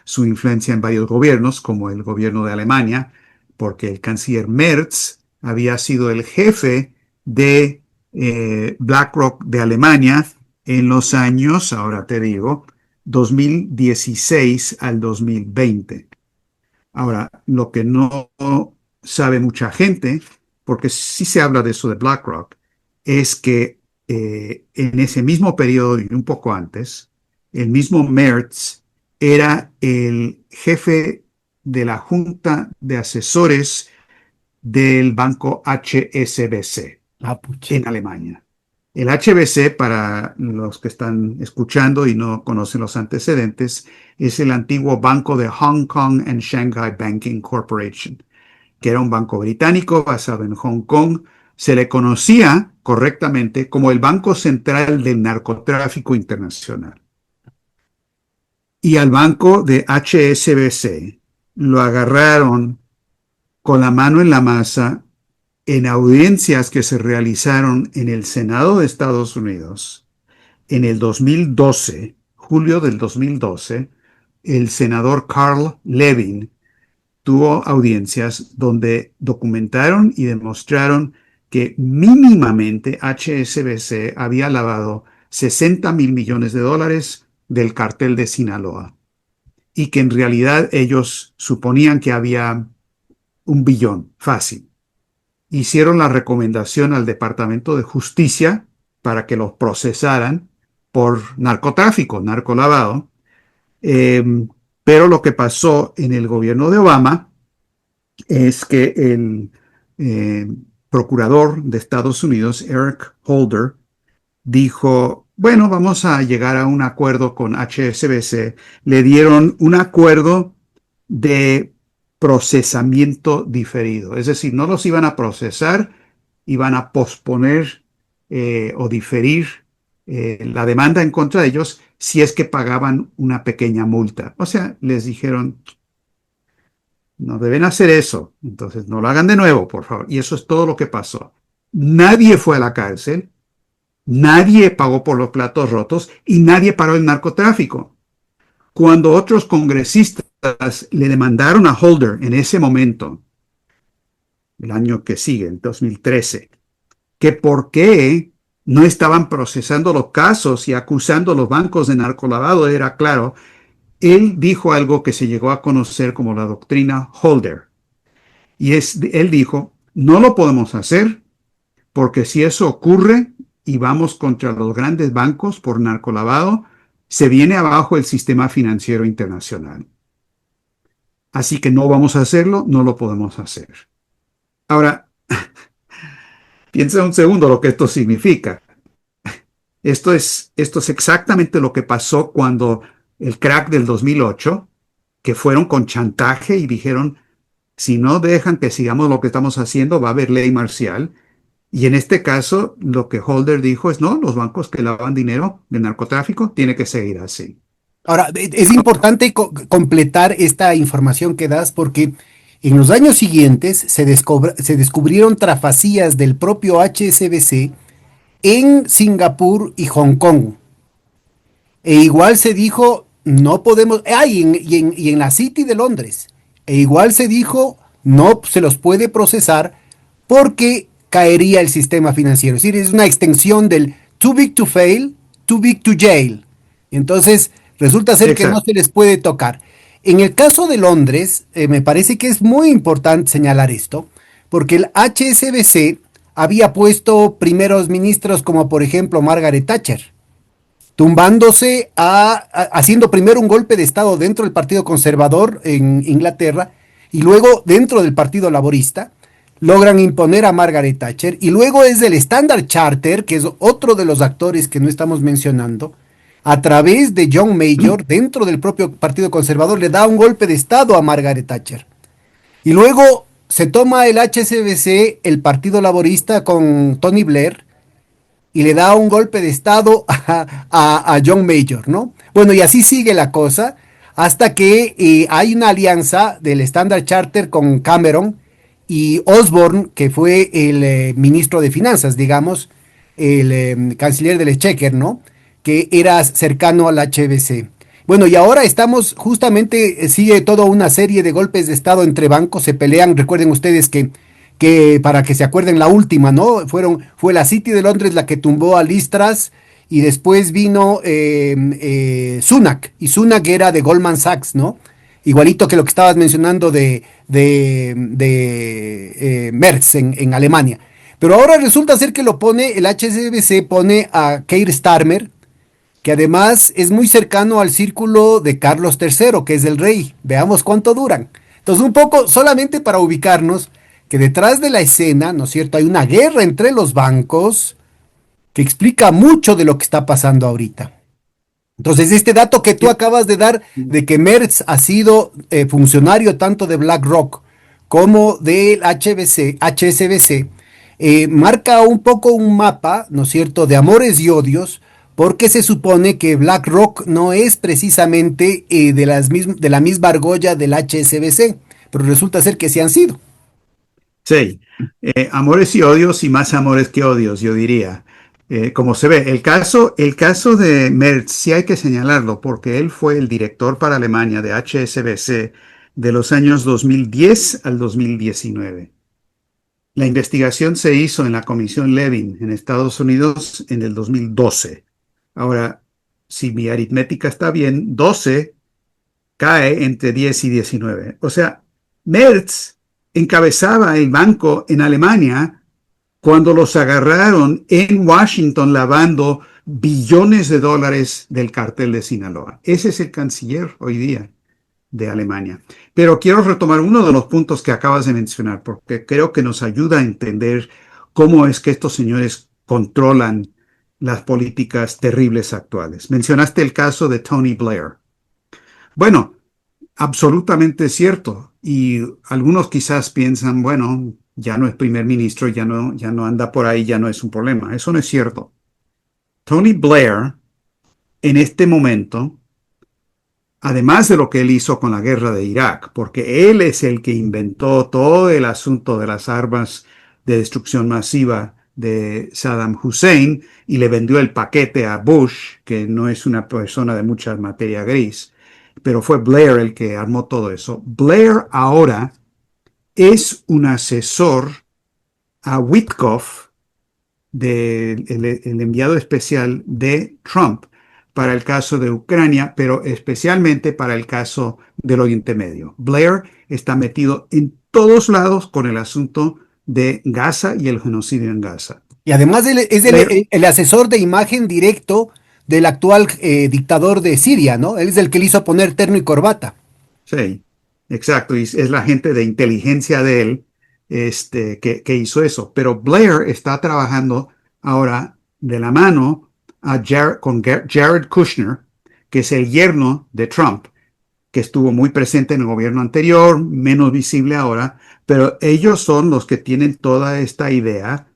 su influencia en varios gobiernos, como el gobierno de Alemania, porque el canciller Merz había sido el jefe de BlackRock de Alemania en los años, ahora te digo, 2016 al 2020. Ahora, lo que no sabe mucha gente, porque sí se habla de eso de BlackRock, es que en ese mismo periodo y un poco antes, el mismo Mertz era el jefe de la junta de asesores del banco HSBC Ah, pucha. en Alemania. El HBC, para los que están escuchando y no conocen los antecedentes, es el antiguo banco de Hong Kong and Shanghai Banking Corporation, que era un banco británico basado en Hong Kong. Se le conocía correctamente como el Banco Central del Narcotráfico Internacional. Y al banco de HSBC lo agarraron con la mano en la masa en audiencias que se realizaron en el Senado de Estados Unidos en el 2012, julio del 2012. El senador Carl Levin tuvo audiencias donde documentaron y demostraron que mínimamente HSBC había lavado 60 mil millones de dólares del cartel de Sinaloa y que en realidad ellos suponían que había 1 billón fácil. Hicieron la recomendación al Departamento de Justicia para que los procesaran por narcotráfico, narcolavado. Pero lo que pasó en el gobierno de Obama es que el procurador de Estados Unidos, Eric Holder, dijo, bueno, vamos a llegar a un acuerdo con HSBC. Le dieron un acuerdo de procesamiento diferido. Es decir, no los iban a procesar, iban a posponer o diferir la demanda en contra de ellos si es que pagaban una pequeña multa. O sea, les dijeron, no deben hacer eso, entonces no lo hagan de nuevo, por favor. Y eso es todo lo que pasó. Nadie fue a la cárcel, nadie pagó por los platos rotos y nadie paró el narcotráfico. Cuando otros congresistas le demandaron a Holder en ese momento, el año que sigue, en 2013, que por qué no estaban procesando los casos y acusando a los bancos de narcolavado, era claro, él dijo algo que se llegó a conocer como la doctrina Holder. Y él dijo, no lo podemos hacer porque si eso ocurre y vamos contra los grandes bancos por narcolavado, se viene abajo el sistema financiero internacional. Así que no vamos a hacerlo, no lo podemos hacer. Ahora, piensa un segundo lo que esto significa. Esto es exactamente lo que pasó cuando el crack del 2008, que fueron con chantaje y dijeron, si no dejan que sigamos lo que estamos haciendo, va a haber ley marcial. Y en este caso, lo que Holder dijo es, no, los bancos que lavan dinero del narcotráfico tiene que seguir así. Ahora, es importante completar esta información que das porque en los años siguientes se descubrieron trafacías del propio HSBC en Singapur y Hong Kong. E igual se dijo, no podemos, y en la City de Londres, e igual se dijo, no se los puede procesar porque caería el sistema financiero. Es decir, es una extensión del too big to fail, too big to jail. Entonces, resulta ser que no Exacto. se les puede tocar. En el caso de Londres, me parece que es muy importante señalar esto, porque el HSBC había puesto primeros ministros como por ejemplo Margaret Thatcher, tumbándose haciendo primero un golpe de Estado dentro del Partido Conservador en Inglaterra y luego dentro del Partido Laborista, logran imponer a Margaret Thatcher y luego es el Standard Charter, que es otro de los actores que no estamos mencionando, a través de John Major, dentro del propio Partido Conservador, le da un golpe de Estado a Margaret Thatcher. Y luego se toma el HSBC, el Partido Laborista con Tony Blair, y le da un golpe de Estado a John Major, ¿no? Bueno, y así sigue la cosa hasta que hay una alianza del Standard Charter con Cameron y Osborne, que fue el ministro de Finanzas, digamos, el canciller del Exchequer, ¿no? Que era cercano al HBC. Bueno, y ahora estamos justamente, sigue toda una serie de golpes de Estado entre bancos, se pelean, recuerden ustedes que para que se acuerden la última, ¿no? Fue la City de Londres la que tumbó a Liz Truss y después vino Sunak, y Sunak era de Goldman Sachs, ¿no? Igualito que lo que estabas mencionando de Merz en Alemania. Pero ahora resulta ser que el HSBC pone a Keir Starmer, que además es muy cercano al círculo de Carlos III, que es el rey. Veamos cuánto duran. Entonces, un poco solamente para ubicarnos, que detrás de la escena, ¿no es cierto?, hay una guerra entre los bancos que explica mucho de lo que está pasando ahorita. Entonces, este dato que tú acabas de dar de que Merz ha sido funcionario tanto de BlackRock como del HSBC, marca un poco un mapa, ¿no es cierto?, de amores y odios, porque se supone que BlackRock no es precisamente de la misma argolla del HSBC, pero resulta ser que sí han sido. Sí, amores y odios y más amores que odios, yo diría. Como se ve, el caso de Merz sí hay que señalarlo porque él fue el director para Alemania de HSBC de los años 2010 al 2019. La investigación se hizo en la Comisión Levin en Estados Unidos en el 2012. Ahora, si mi aritmética está bien, 12 cae entre 10 y 19. O sea, Merz encabezaba el banco en Alemania cuando los agarraron en Washington lavando billones de dólares del cartel de Sinaloa. Ese es el canciller hoy día de Alemania. Pero quiero retomar uno de los puntos que acabas de mencionar, porque creo que nos ayuda a entender cómo es que estos señores controlan las políticas terribles actuales. Mencionaste el caso de Tony Blair. Bueno, absolutamente cierto. Y algunos quizás piensan, bueno, ya no es primer ministro, ya no anda por ahí, ya no es un problema. Eso no es cierto. Tony Blair, en este momento, además de lo que él hizo con la guerra de Irak, porque él es el que inventó todo el asunto de las armas de destrucción masiva de Saddam Hussein y le vendió el paquete a Bush, que no es una persona de mucha materia gris, pero fue Blair el que armó todo eso. Blair ahora es un asesor a Witkoff del enviado especial de Trump para el caso de Ucrania, pero especialmente para el caso del Oriente Medio. Blair está metido en todos lados con el asunto de Gaza y el genocidio en Gaza. Y además él es Blair, el asesor de imagen directo del actual dictador de Siria, ¿no? Él es el que le hizo poner terno y corbata. sí, exacto, y es la gente de inteligencia de él que hizo eso. Pero Blair está trabajando ahora de la mano con Jared Kushner, que es el yerno de Trump, que estuvo muy presente en el gobierno anterior, menos visible ahora, pero ellos son los que tienen toda esta idea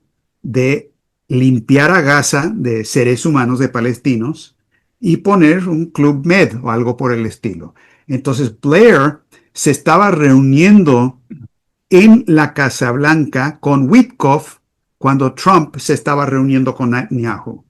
de limpiar a Gaza de seres humanos, de palestinos, y poner un Club Med o algo por el estilo. Entonces Blair se estaba reuniendo en la Casa Blanca con Witkoff cuando Trump se estaba reuniendo con Netanyahu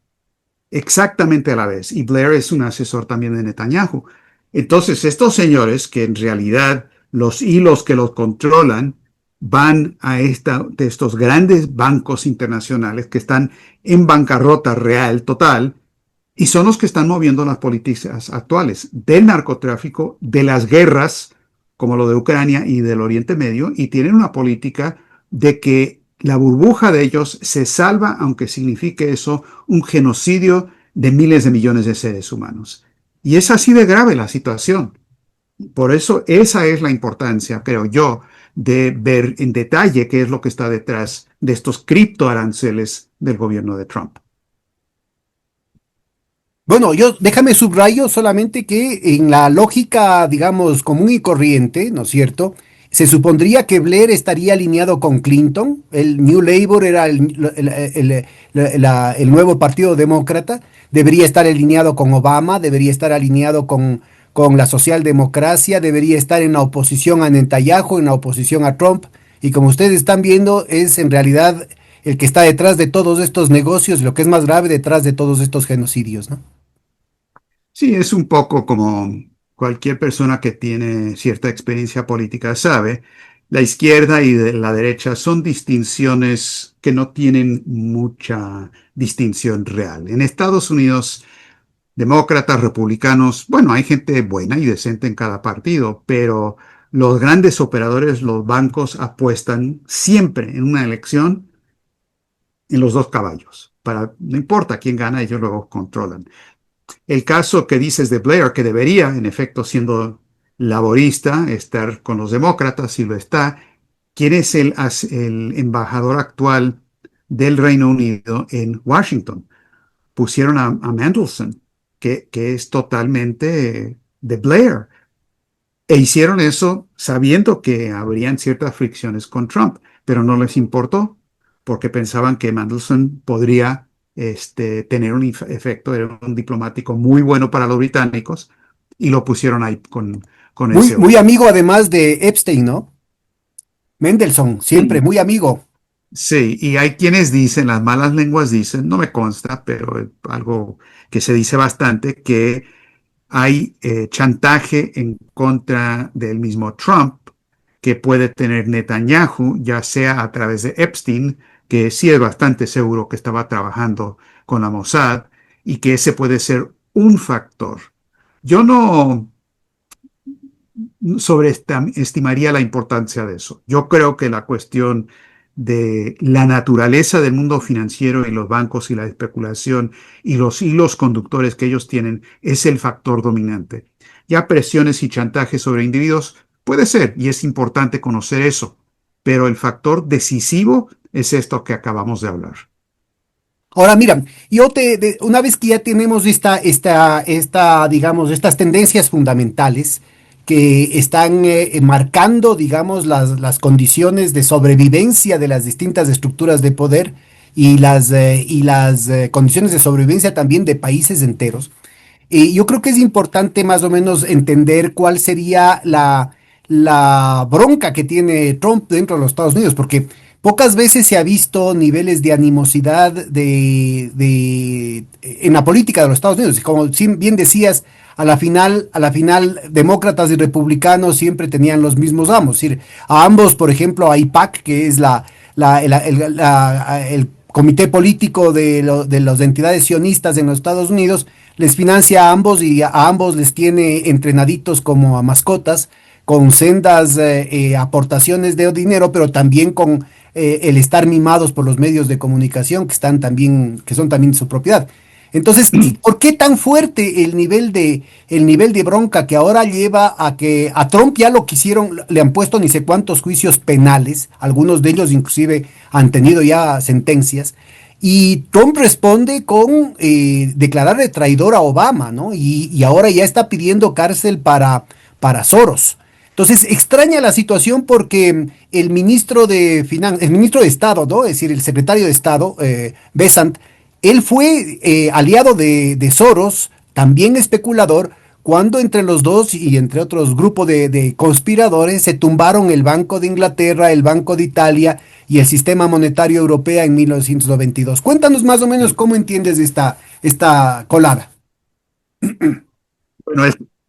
exactamente a la vez. Y Blair es un asesor también de Netanyahu. Entonces, estos señores, que en realidad los hilos que los controlan van de estos grandes bancos internacionales que están en bancarrota real, total, y son los que están moviendo las políticas actuales del narcotráfico, de las guerras, como lo de Ucrania y del Oriente Medio, y tienen una política de que la burbuja de ellos se salva, aunque signifique eso un genocidio de miles de millones de seres humanos. Y es así de grave la situación. Por eso esa es la importancia, creo yo, de ver en detalle qué es lo que está detrás de estos criptoaranceles del gobierno de Trump. Bueno, yo déjame subrayo solamente que en la lógica, digamos, común y corriente, ¿no es cierto? Se supondría que Blair estaría alineado con Clinton, el New Labour era el nuevo Partido Demócrata, debería estar alineado con Obama, debería estar alineado con la socialdemocracia, debería estar en la oposición a Netanyahu, en la oposición a Trump, y como ustedes están viendo, es en realidad el que está detrás de todos estos negocios, lo que es más grave, detrás de todos estos genocidios, ¿no? Sí, es un poco como cualquier persona que tiene cierta experiencia política sabe, la izquierda y la derecha son distinciones que no tienen mucha distinción real. En Estados Unidos, demócratas, republicanos, bueno, hay gente buena y decente en cada partido, pero los grandes operadores, los bancos, apuestan siempre en una elección en los dos caballos. No importa quién gana, ellos luego controlan. El caso que dices de Blair, que debería, en efecto, siendo laborista, estar con los demócratas, si lo está, ¿quién es el embajador actual del Reino Unido en Washington? pusieron a Mandelson, que es totalmente de Blair. E hicieron eso sabiendo que habrían ciertas fricciones con Trump, pero no les importó porque pensaban que Mandelson podría tener un efecto, era un diplomático muy bueno para los británicos y lo pusieron ahí con Muy, ese muy hombre. amigo además de Epstein, ¿no? Mendelssohn, siempre Sí, muy amigo. sí, y hay quienes dicen, las malas lenguas dicen, no me consta, pero es algo que se dice bastante, que hay chantaje en contra del mismo Trump que puede tener Netanyahu, ya sea a través de Epstein, que sí es bastante seguro que estaba trabajando con la Mossad, y que ese puede ser un factor. Yo no sobreestimaría la importancia de eso. Yo creo que la cuestión de la naturaleza del mundo financiero y los bancos y la especulación y los hilos conductores que ellos tienen es el factor dominante. Ya presiones y chantajes sobre individuos puede ser y es importante conocer eso, pero el factor decisivo es esto que acabamos de hablar. Ahora, mira, una vez que ya tenemos digamos, estas tendencias fundamentales que están marcando, digamos, las condiciones de sobrevivencia de las distintas estructuras de poder y las condiciones de sobrevivencia también de países enteros. Yo creo que es importante más o menos entender cuál sería la bronca que tiene Trump dentro de los Estados Unidos, porque pocas veces se ha visto niveles de animosidad en la política de los Estados Unidos. Y como bien decías, a la final, demócratas y republicanos siempre tenían los mismos amos. Es decir, a ambos, por ejemplo, a IPAC, que es el comité político de las entidades sionistas en los Estados Unidos, les financia a ambos y a ambos les tiene entrenaditos como a mascotas, con sendas aportaciones de dinero, pero también con el estar mimados por los medios de comunicación que son también su propiedad. Entonces, ¿por qué tan fuerte el nivel de bronca que ahora lleva a que a Trump ya lo quisieron, le han puesto ni sé cuántos juicios penales, algunos de ellos inclusive han tenido ya sentencias, y Trump responde con declararle traidor a Obama, ¿no? Y ahora ya está pidiendo cárcel para Soros. Entonces, extraña la situación porque el ministro de Estado, ¿no? Es decir, el secretario de Estado, Besant, él fue aliado de Soros, también especulador, cuando entre los dos y entre otros grupos de conspiradores se tumbaron el Banco de Inglaterra, el Banco de Italia y el sistema monetario europeo en 1992. Cuéntanos más o menos cómo entiendes esta colada. Bueno,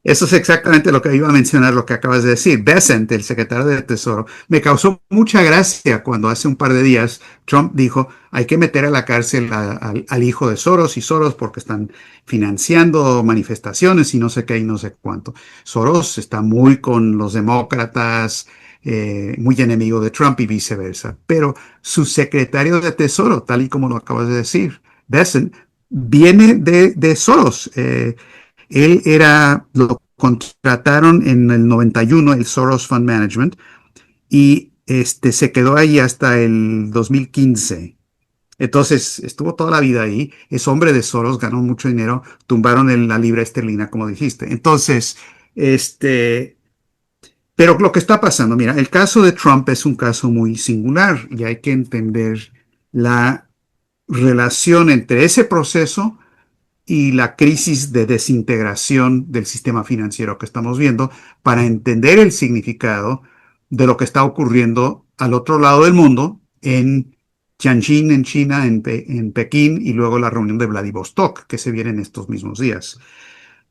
eso es exactamente lo que iba a mencionar, lo que acabas de decir. Bessent, el secretario de Tesoro, me causó mucha gracia cuando hace un par de días Trump dijo, hay que meter a la cárcel al hijo de Soros y Soros porque están financiando manifestaciones y no sé qué y no sé cuánto. Soros está muy con los demócratas, muy enemigo de Trump y viceversa. Pero su secretario de Tesoro, tal y como lo acabas de decir, Bessent, viene de Soros. Lo contrataron en el 91, el Soros Fund Management, y se quedó ahí hasta el 2015. Entonces, estuvo toda la vida ahí, es hombre de Soros, ganó mucho dinero, tumbaron la libra esterlina, como dijiste. Entonces, pero lo que está pasando, mira, el caso de Trump es un caso muy singular y hay que entender la relación entre ese proceso y la crisis de desintegración del sistema financiero que estamos viendo para entender el significado de lo que está ocurriendo al otro lado del mundo en Tianjin, en China, en Pekín y luego la reunión de Vladivostok que se viene en estos mismos días.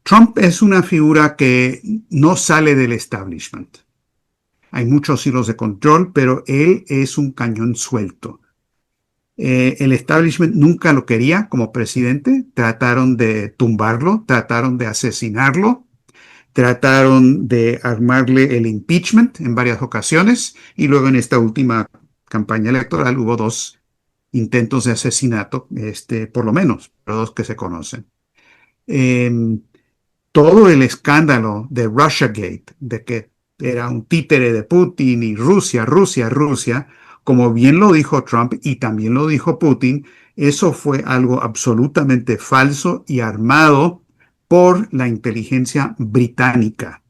Trump es una figura que no sale del establishment. Hay muchos hilos de control, pero él es un cañón suelto. El establishment nunca lo quería como presidente, trataron de tumbarlo, trataron de asesinarlo, trataron de armarle el impeachment en varias ocasiones y luego en esta última campaña electoral hubo dos intentos de asesinato, por lo menos, dos que se conocen. Eh, Todo el escándalo de Russiagate, de que era un títere de Putin y Rusia, Rusia, Rusia, como bien lo dijo Trump y también lo dijo Putin, eso fue algo absolutamente falso y armado por la inteligencia británica.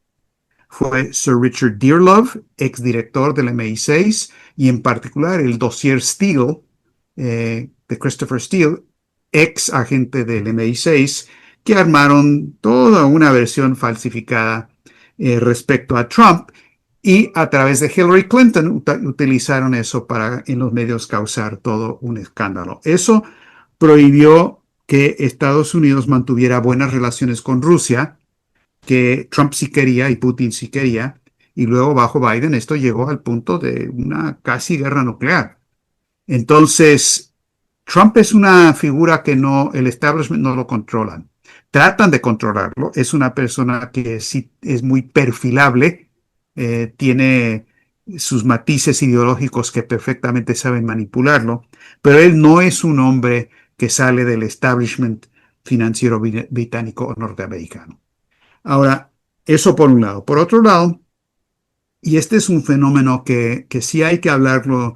Fue Sir Richard Dearlove, exdirector del MI6, y en particular el dossier Steele, de Christopher Steele, ex agente del MI6, que armaron toda una versión falsificada respecto a Trump y a través de Hillary Clinton utilizaron eso para en los medios causar todo un escándalo. Eso prohibió que Estados Unidos mantuviera buenas relaciones con Rusia, que Trump sí quería y Putin sí quería, y luego bajo Biden esto llegó al punto de una casi guerra nuclear. Entonces, Trump es una figura que no, el establishment no lo controlan. Tratan de controlarlo. Es una persona que sí es muy perfilable, tiene sus matices ideológicos que perfectamente saben manipularlo, pero él no es un hombre que sale del establishment financiero británico o norteamericano. Ahora, eso por un lado. Por otro lado, y este es un fenómeno que sí hay que hablarlo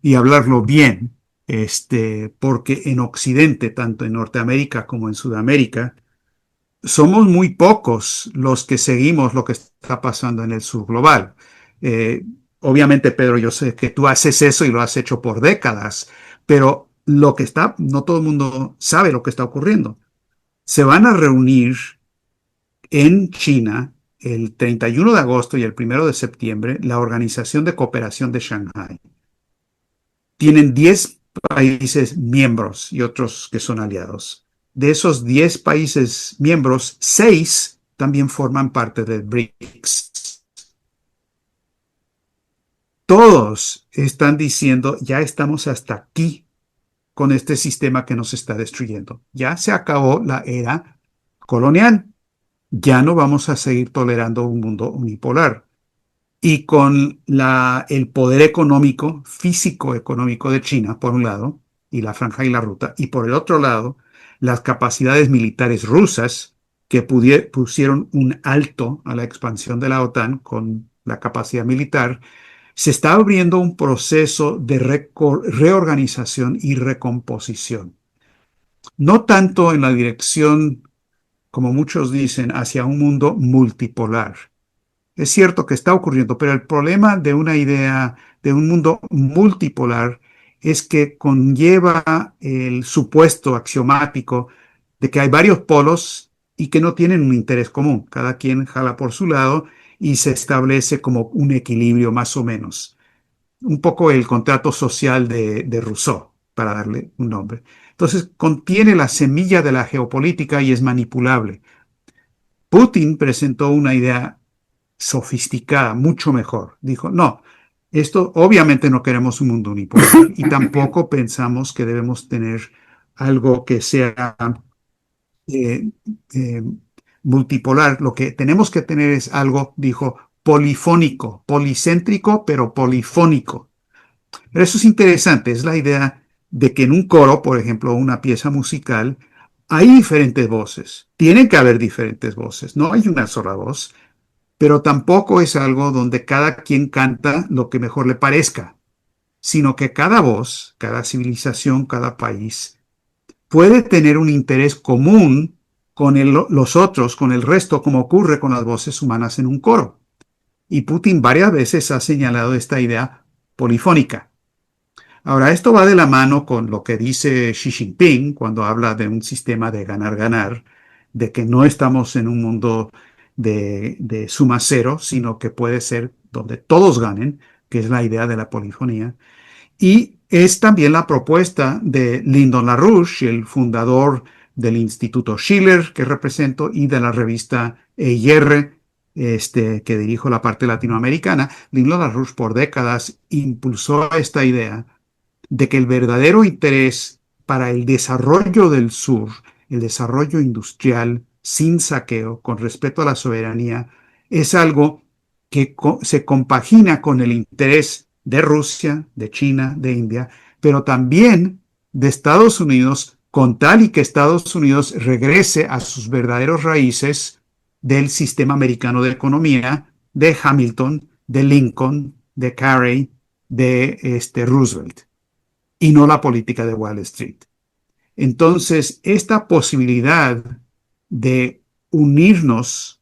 y hablarlo bien, porque en Occidente, tanto en Norteamérica como en Sudamérica, somos muy pocos los que seguimos lo que está pasando en el sur global. Eh, Obviamente, Pedro, yo sé que tú haces eso y lo has hecho por décadas, pero lo que está, no todo el mundo sabe lo que está ocurriendo. Se van a reunir en China el 31 de agosto y el 1 de septiembre la Organización de Cooperación de Shanghái. Tienen 10 países miembros y otros que son aliados. De esos 10 países miembros, 6 también forman parte del BRICS. Todos están diciendo, ya estamos hasta aquí con este sistema que nos está destruyendo. Ya se acabó la era colonial. Ya no vamos a seguir tolerando un mundo unipolar. Y con el poder económico, físico económico de China, por un lado, y la franja y la ruta, y por el otro lado, las capacidades militares rusas que pusieron un alto a la expansión de la OTAN con la capacidad militar, se está abriendo un proceso de reorganización y recomposición. No tanto en la dirección, como muchos dicen, hacia un mundo multipolar. Es cierto que está ocurriendo, pero el problema de una idea de un mundo multipolar es que conlleva el supuesto axiomático de que hay varios polos y que no tienen un interés común. Cada quien jala por su lado y se establece como un equilibrio más o menos. Un poco el contrato social de Rousseau, para darle un nombre. Entonces, contiene la semilla de la geopolítica y es manipulable. Putin presentó una idea sofisticada, mucho mejor. Dijo, no, esto obviamente no queremos un mundo unipolar y tampoco pensamos que debemos tener algo que sea eh, eh, multipolar. Lo que tenemos que tener es algo, dijo, polifónico, policéntrico, pero polifónico. Pero eso es interesante, es la idea de que en un coro, por ejemplo, una pieza musical, hay diferentes voces. Tienen que haber diferentes voces, no hay una sola voz, pero tampoco es algo donde cada quien canta lo que mejor le parezca, sino que cada voz, cada civilización, cada país puede tener un interés común con los otros, con el resto, como ocurre con las voces humanas en un coro. Y Putin varias veces ha señalado esta idea polifónica. Ahora, esto va de la mano con lo que dice Xi Jinping cuando habla de un sistema de ganar-ganar, de que no estamos en un mundo de suma cero, sino que puede ser donde todos ganen, que es la idea de la polifonía. Y es también la propuesta de Lyndon LaRouche, el fundador del Instituto Schiller, que represento, y de la revista EIR, que dirijo la parte latinoamericana. Lyndon LaRouche por décadas impulsó esta idea de que el verdadero interés para el desarrollo del sur, el desarrollo industrial sin saqueo, con respeto a la soberanía, es algo que se compagina con el interés de Rusia, de China, de India, pero también de Estados Unidos, con tal y que Estados Unidos regrese a sus verdaderos raíces del sistema americano de economía, de Hamilton, de Lincoln, de Carey, de Roosevelt y no la política de Wall Street. Entonces, esta posibilidad de unirnos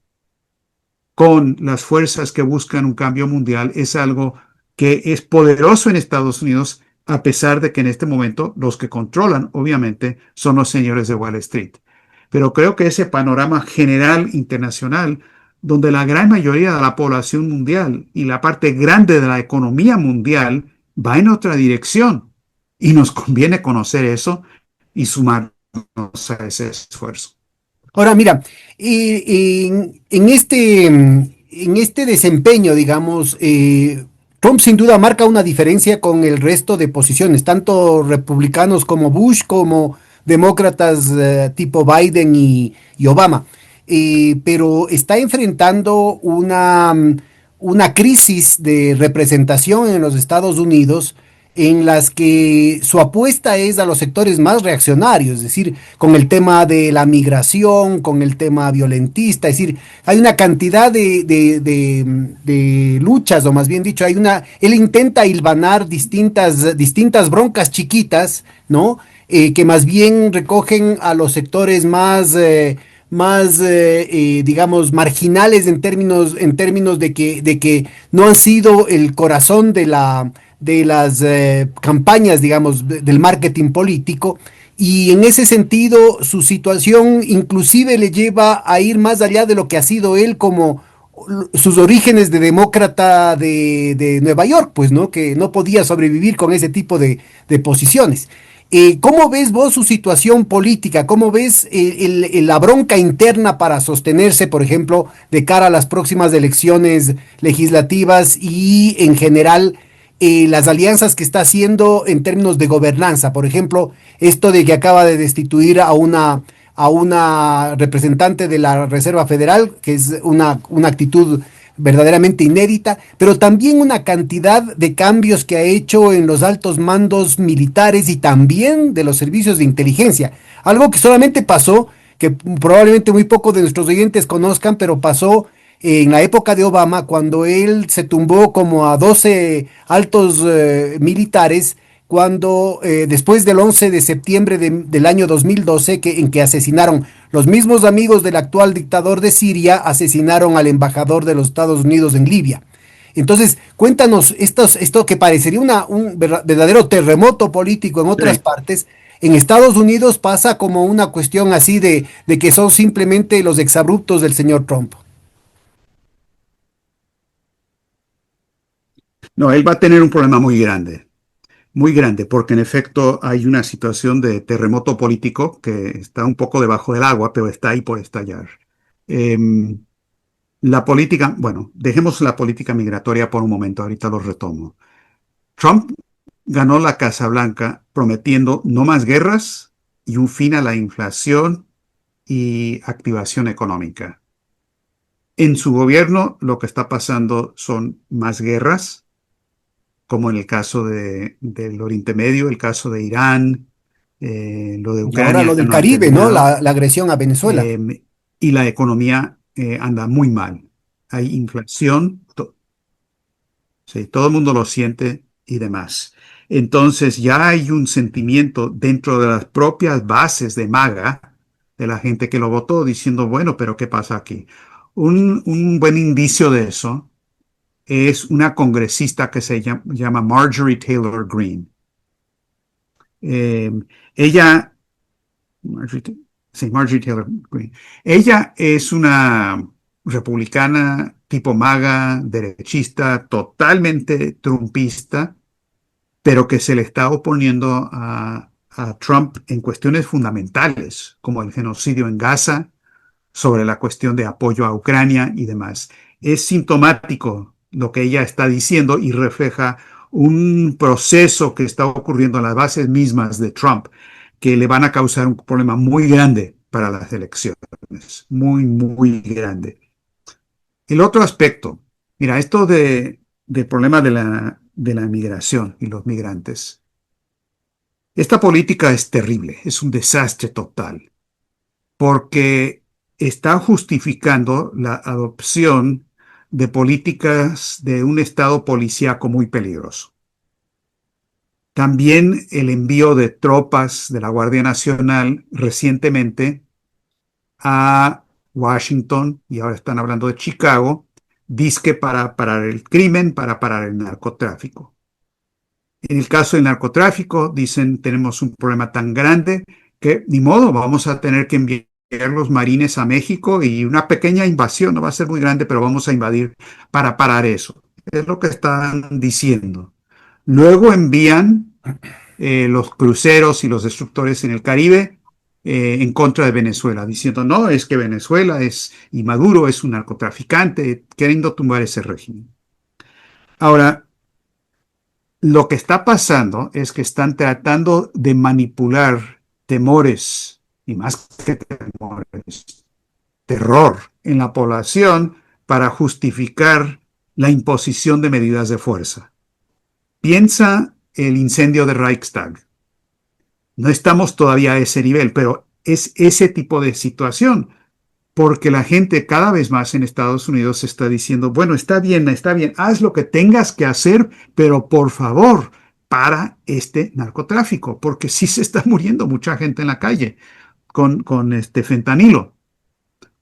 con las fuerzas que buscan un cambio mundial es algo que es poderoso en Estados Unidos, a pesar de que en este momento los que controlan, obviamente, son los señores de Wall Street. Pero creo que ese panorama general internacional, donde la gran mayoría de la población mundial y la parte grande de la economía mundial va en otra dirección, y nos conviene conocer eso y sumarnos a ese esfuerzo. Ahora, mira, en este desempeño, digamos, Trump sin duda marca una diferencia con el resto de posiciones, tanto republicanos como Bush, como demócratas tipo Biden y Obama. Pero está enfrentando una crisis de representación en los Estados Unidos en las que su apuesta es a los sectores más reaccionarios, es decir, con el tema de la migración, con el tema violentista, es decir, hay una cantidad de luchas, o más bien dicho, él intenta hilvanar distintas broncas chiquitas, ¿no? Que más bien recogen a los sectores más digamos, marginales en términos de que no han sido el corazón de las campañas, digamos, del marketing político. Y en ese sentido, su situación inclusive le lleva a ir más allá de lo que ha sido él como sus orígenes de demócrata de Nueva York, pues, ¿no? Que no podía sobrevivir con ese tipo de posiciones. ¿Cómo ves vos su situación política? ¿Cómo ves la bronca interna para sostenerse, por ejemplo, de cara a las próximas elecciones legislativas y en general las alianzas que está haciendo en términos de gobernanza? Por ejemplo, esto de que acaba de destituir a una representante de la Reserva Federal, que es una actitud verdaderamente inédita, pero también una cantidad de cambios que ha hecho en los altos mandos militares y también de los servicios de inteligencia. Algo que solamente pasó, que probablemente muy pocos de nuestros oyentes conozcan, pero pasó en la época de Obama, cuando él se tumbó como a 12 altos militares, cuando después del 11 de septiembre del año 2012, en que asesinaron los mismos amigos del actual dictador de Siria, asesinaron al embajador de los Estados Unidos en Libia. Entonces, cuéntanos esto que parecería un verdadero terremoto político en otras Sí. partes. En Estados Unidos pasa como una cuestión así de que son simplemente los exabruptos del señor Trump. No, él va a tener un problema muy grande, porque en efecto hay una situación de terremoto político que está un poco debajo del agua, pero está ahí por estallar. Em, la política, bueno, dejemos la política migratoria por un momento, ahorita lo retomo. Trump ganó la Casa Blanca prometiendo no más guerras y un fin a la inflación y activación económica. En su gobierno lo que está pasando son más guerras, como en el caso del Oriente Medio, el caso de Irán, lo de Y ahora lo Ucrania del no ha Caribe, ¿no? terminado, La agresión a Venezuela. eh, y la economía anda muy mal. Hay inflación, sí, todo el mundo lo siente y demás. Entonces ya hay un sentimiento dentro de las propias bases de MAGA, de la gente que lo votó, diciendo, bueno, pero ¿qué pasa aquí? Un buen indicio de eso es una congresista que se llama Marjorie Taylor Greene. Eh, ella, Marjorie, sí, Marjorie Taylor Greene. Ella es una republicana tipo MAGA, derechista, totalmente trumpista, pero que se le está oponiendo a Trump en cuestiones fundamentales, como el genocidio en Gaza, sobre la cuestión de apoyo a Ucrania y demás. Es sintomático lo que ella está diciendo y refleja un proceso que está ocurriendo en las bases mismas de Trump, que le van a causar un problema muy grande para las elecciones, muy, muy grande. El otro aspecto, mira, del problema de la migración y los migrantes. Esta política es terrible, es un desastre total, porque está justificando la adopción de políticas de un Estado policíaco muy peligroso. También el envío de tropas de la Guardia Nacional recientemente a Washington, y ahora están hablando de Chicago, dizque para parar el crimen, para parar el narcotráfico. En el caso del narcotráfico, dicen, tenemos un problema tan grande que ni modo, vamos a tener que enviar los marines a México y una pequeña invasión, no va a ser muy grande, pero vamos a invadir para parar eso. Es lo que están diciendo. Luego envían los cruceros y los destructores en el Caribe en contra de Venezuela, diciendo, no, es que Venezuela es, y Maduro es un narcotraficante, queriendo tumbar ese régimen. Ahora, lo que está pasando es que están tratando de manipular temores, y más que temores, terror en la población para justificar la imposición de medidas de fuerza. Piensa el incendio de Reichstag. No estamos todavía a ese nivel, pero es ese tipo de situación, porque la gente cada vez más en Estados Unidos está diciendo, bueno, está bien, haz lo que tengas que hacer, pero por favor, para este narcotráfico, porque sí se está muriendo mucha gente en la calle con este fentanilo.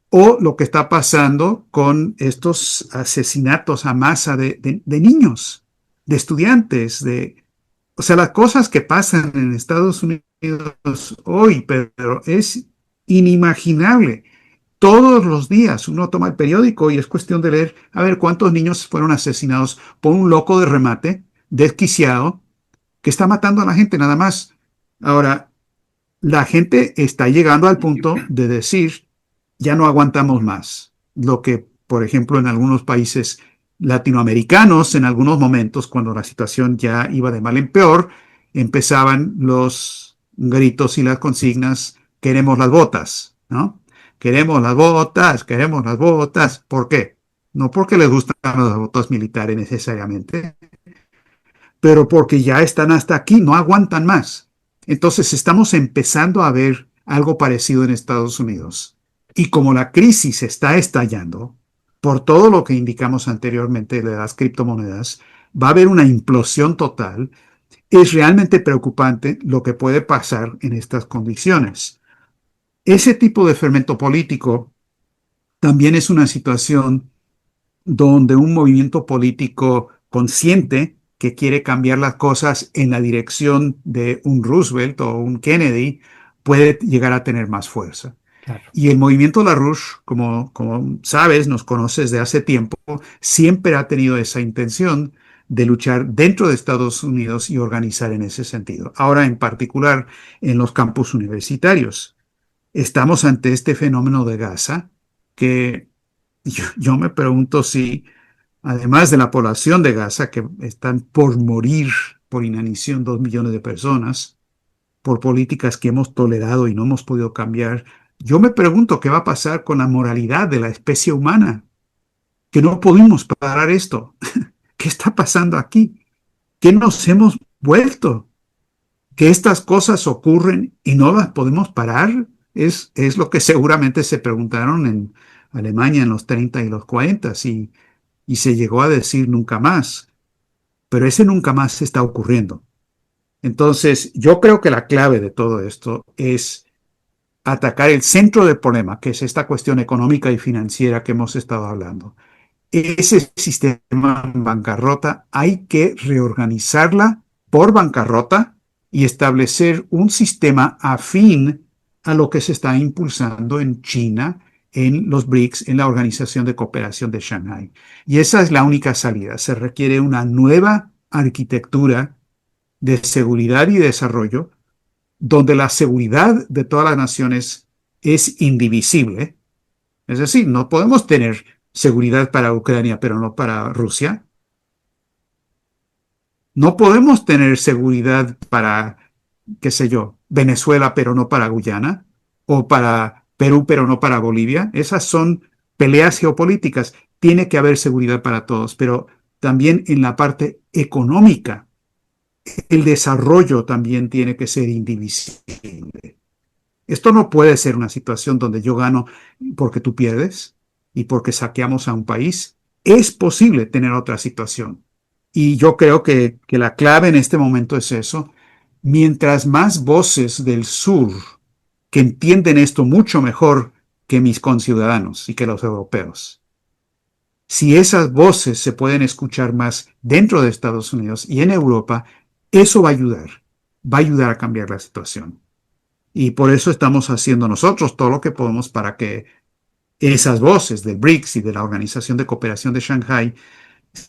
O lo que está pasando con estos asesinatos a masa de niños, de estudiantes, o sea, las cosas que pasan en Estados Unidos hoy, pero es inimaginable. Todos los días uno toma el periódico y es cuestión de leer a ver cuántos niños fueron asesinados por un loco de remate, desquiciado, que está matando a la gente nada más. Ahora, la gente está llegando al punto de decir, ya no aguantamos más. Lo que, por ejemplo, en algunos países latinoamericanos, en algunos momentos, cuando la situación ya iba de mal en peor, empezaban los gritos y las consignas, queremos las botas, ¿no? Queremos las botas, queremos las botas. ¿Por qué? No porque les gustan las botas militares necesariamente, pero porque ya están hasta aquí, no aguantan más. Entonces estamos empezando a ver algo parecido en Estados Unidos. Y como la crisis está estallando, por todo lo que indicamos anteriormente de las criptomonedas, va a haber una implosión total. Es realmente preocupante lo que puede pasar en estas condiciones. Ese tipo de fermento político también es una situación donde un movimiento político consciente que quiere cambiar las cosas en la dirección de un Roosevelt o un Kennedy puede llegar a tener más fuerza. Claro. Y el movimiento LaRouche, como sabes, nos conoces de hace tiempo, siempre ha tenido esa intención de luchar dentro de Estados Unidos y organizar en ese sentido. Ahora, en particular, en los campus universitarios. Estamos ante este fenómeno de Gaza que yo me pregunto si, además de la población de Gaza, que están por morir por inanición 2 millones de personas, por políticas que hemos tolerado y no hemos podido cambiar, yo me pregunto qué va a pasar con la moralidad de la especie humana, que no pudimos parar esto. ¿Qué está pasando aquí? ¿Qué nos hemos vuelto? Que estas cosas ocurren y no las podemos parar, es lo que seguramente se preguntaron en Alemania en los 30 y los 40 y se llegó a decir nunca más, pero ese nunca más está ocurriendo. Entonces, yo creo que la clave de todo esto es atacar el centro del problema, que es esta cuestión económica y financiera que hemos estado hablando. Ese sistema en bancarrota hay que reorganizarla por bancarrota y establecer un sistema afín a lo que se está impulsando en China, en los BRICS, en la Organización de Cooperación de Shanghái. Y esa es la única salida. Se requiere una nueva arquitectura de seguridad y desarrollo, donde la seguridad de todas las naciones es indivisible. Es decir, no podemos tener seguridad para Ucrania, pero no para Rusia. No podemos tener seguridad para, qué sé yo, Venezuela, pero no para Guyana, o para Perú, pero no para Bolivia. Esas son peleas geopolíticas. Tiene que haber seguridad para todos, pero también en la parte económica, el desarrollo también tiene que ser indivisible. Esto no puede ser una situación donde yo gano porque tú pierdes y porque saqueamos a un país. Es posible tener otra situación. Y yo creo que la clave en este momento es eso. Mientras más voces del sur que entienden esto mucho mejor que mis conciudadanos y que los europeos, si esas voces se pueden escuchar más dentro de Estados Unidos y en Europa, eso va a ayudar a cambiar la situación. Y por eso estamos haciendo nosotros todo lo que podemos para que esas voces del BRICS y de la Organización de Cooperación de Shanghái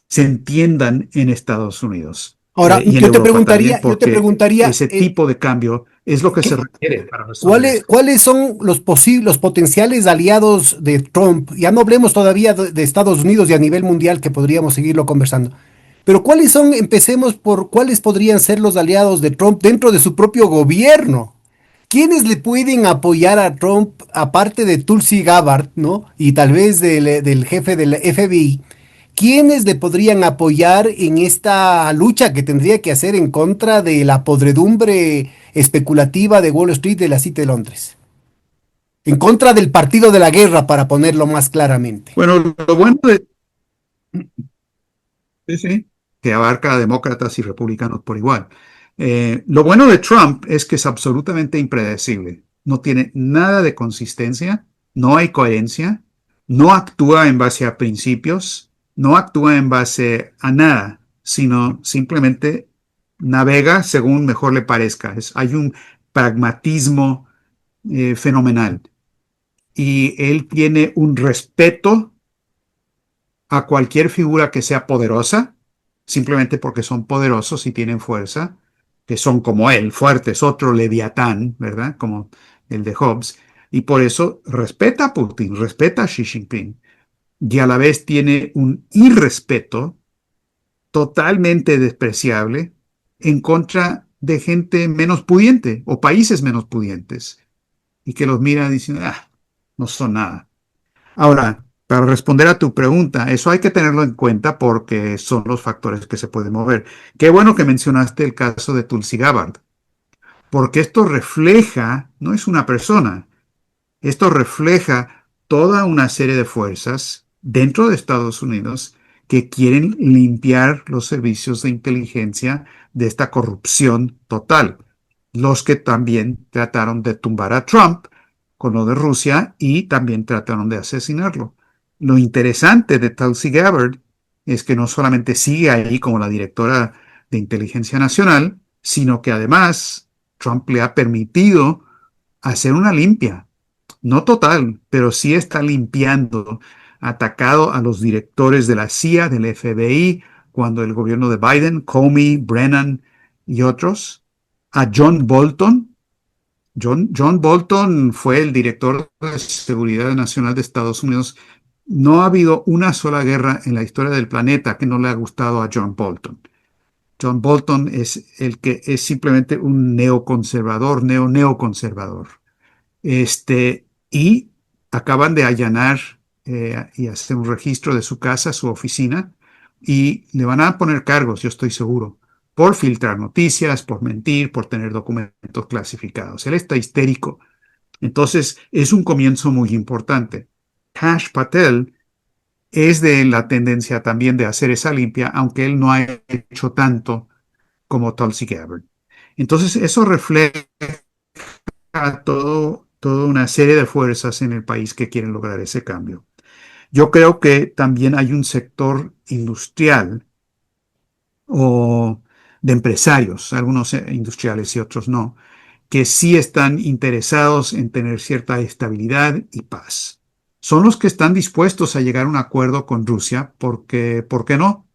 se entiendan en Estados Unidos Ahora, y en Europa también, yo te porque preguntaría, ese tipo de cambio es lo que se ¿qué- requiere para resolver esto. ¿cuáles son los los potenciales aliados de Trump? Ya no hablemos todavía de Estados Unidos y a nivel mundial que podríamos seguirlo conversando. Pero ¿cuáles son, empecemos por cuáles podrían ser los aliados de Trump dentro de su propio gobierno? ¿Quiénes le pueden apoyar a Trump aparte de Tulsi Gabbard, ¿no? Y tal vez del jefe del FBI? ¿Quiénes le podrían apoyar en esta lucha que tendría que hacer en contra de la podredumbre especulativa de Wall Street de la City de Londres? En contra del partido de la guerra, para ponerlo más claramente. Bueno, lo bueno de, sí, sí, que abarca a demócratas y republicanos por igual. Lo bueno de Trump es que es absolutamente impredecible. No tiene nada de consistencia, no hay coherencia, no actúa en base a principios, no actúa en base a nada, sino simplemente navega según mejor le parezca. Hay un pragmatismo fenomenal y él tiene un respeto a cualquier figura que sea poderosa, simplemente porque son poderosos y tienen fuerza, que son como él, fuertes, otro leviatán, ¿verdad? Como el de Hobbes. Y por eso respeta a Putin, respeta a Xi Jinping. Y a la vez tiene un irrespeto totalmente despreciable en contra de gente menos pudiente o países menos pudientes. Y que los mira diciendo, ah, no son nada. Ahora, para responder a tu pregunta, eso hay que tenerlo en cuenta porque son los factores que se pueden mover. Qué bueno que mencionaste el caso de Tulsi Gabbard, porque esto refleja, no es una persona, esto refleja toda una serie de fuerzas dentro de Estados Unidos que quieren limpiar los servicios de inteligencia de esta corrupción total. Los que también trataron de tumbar a Trump con lo de Rusia y también trataron de asesinarlo. Lo interesante de Tulsi Gabbard es que no solamente sigue ahí como la directora de inteligencia nacional, sino que además Trump le ha permitido hacer una limpia, no total, pero sí está limpiando, atacado a los directores de la CIA, del FBI, cuando el gobierno de Biden, Comey, Brennan y otros, a John Bolton. John Bolton fue el director de Seguridad Nacional de Estados Unidos. No ha habido una sola guerra en la historia del planeta que no le ha gustado a John Bolton. John Bolton es el que es simplemente un neoconservador, neoconservador. Y acaban de allanar y hacer un registro de su casa, su oficina, y le van a poner cargos, yo estoy seguro, por filtrar noticias, por mentir, por tener documentos clasificados. Él está histérico. Entonces, es un comienzo muy importante. Kash Patel es de la tendencia también de hacer esa limpia, aunque él no ha hecho tanto como Tulsi Gabbard. Entonces, eso refleja toda una serie de fuerzas en el país que quieren lograr ese cambio. Yo creo que también hay un sector industrial o de empresarios, algunos industriales y otros no, que sí están interesados en tener cierta estabilidad y paz. Son los que están dispuestos a llegar a un acuerdo con Rusia porque, ¿por qué no?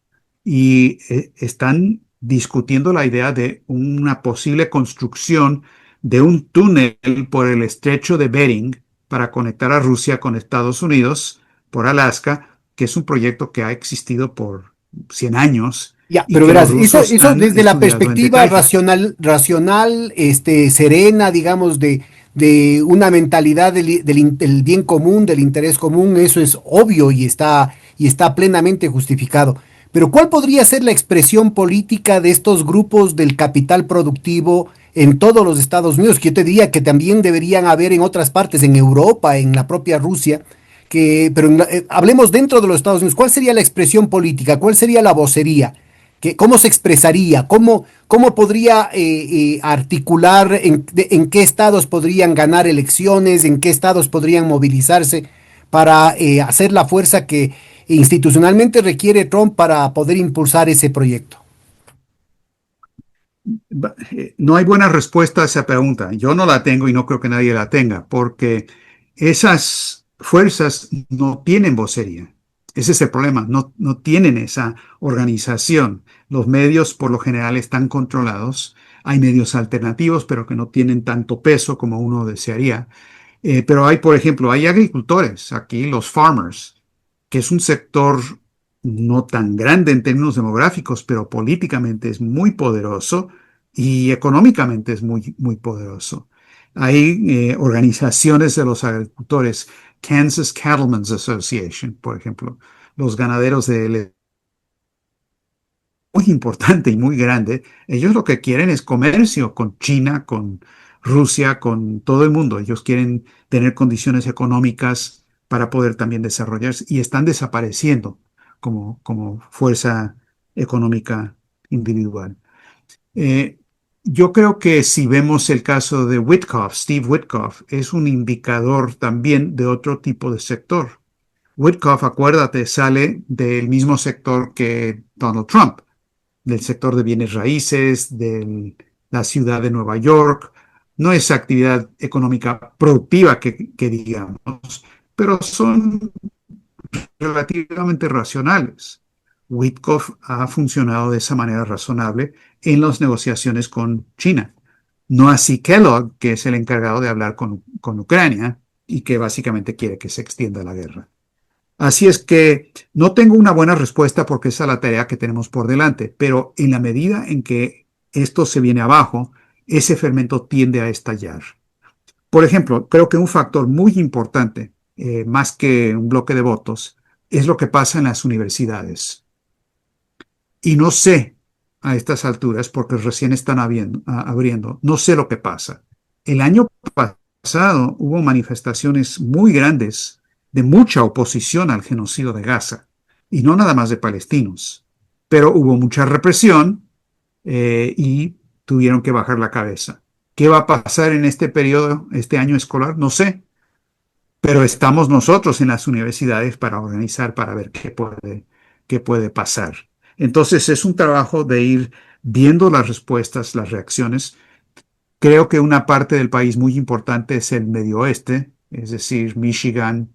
Y están discutiendo la idea de una posible construcción de un túnel por el estrecho de Bering para conectar a Rusia con Estados Unidos por Alaska, que es un proyecto que ha existido por 100 años Ya, y pero que los verás, rusos eso han desde la estudiado en perspectiva detalle. racional, serena, digamos, de una mentalidad del bien común, del interés común, eso es obvio y está plenamente justificado. Pero ¿cuál podría ser la expresión política de estos grupos del capital productivo en todos los Estados Unidos? Que yo te diría que también deberían haber en otras partes, en Europa, en la propia Rusia, hablemos dentro de los Estados Unidos. ¿Cuál sería la expresión política? ¿Cuál sería la vocería? ¿Cómo se expresaría? ¿Cómo podría articular en qué estados podrían ganar elecciones, en qué estados podrían movilizarse para hacer la fuerza que institucionalmente requiere Trump para poder impulsar ese proyecto? No hay buena respuesta a esa pregunta. Yo no la tengo y no creo que nadie la tenga, porque esas fuerzas no tienen vocería. Ese es el problema, no tienen esa organización. Los medios por lo general están controlados. Hay medios alternativos, pero que no tienen tanto peso como uno desearía. Pero hay, por ejemplo, hay agricultores aquí, los farmers, que es un sector no tan grande en términos demográficos, pero políticamente es muy poderoso y económicamente es muy poderoso. Hay organizaciones de los agricultores, Kansas Cattlemen's Association, por ejemplo, los ganaderos de muy importante y muy grande. Ellos lo que quieren es comercio con China, con Rusia, con todo el mundo. Ellos quieren tener condiciones económicas para poder también desarrollarse y están desapareciendo como fuerza económica individual. Eh, yo creo que si vemos el caso de Witkoff, Steve Witkoff, es un indicador también de otro tipo de sector. Witkoff, acuérdate, sale del mismo sector que Donald Trump, del sector de bienes raíces, de la ciudad de Nueva York. No es actividad económica productiva que digamos, pero son relativamente racionales. Witkoff ha funcionado de esa manera razonable en las negociaciones con China. No así Kellogg, que es el encargado de hablar con Ucrania y que básicamente quiere que se extienda la guerra. Así es que no tengo una buena respuesta porque esa es la tarea que tenemos por delante, pero en la medida en que esto se viene abajo, ese fermento tiende a estallar. Por ejemplo, creo que un factor muy importante, más que un bloque de votos, es lo que pasa en las universidades. Y no sé a estas alturas, porque recién están abriendo, no sé lo que pasa. El año pasado hubo manifestaciones muy grandes de mucha oposición al genocidio de Gaza, y no nada más de palestinos, pero hubo mucha represión y tuvieron que bajar la cabeza. ¿Qué va a pasar en este periodo, este año escolar? No sé, pero estamos nosotros en las universidades para organizar, para ver qué puede pasar. Entonces es un trabajo de ir viendo las respuestas, las reacciones. Creo que una parte del país muy importante es el medio oeste, es decir, Michigan,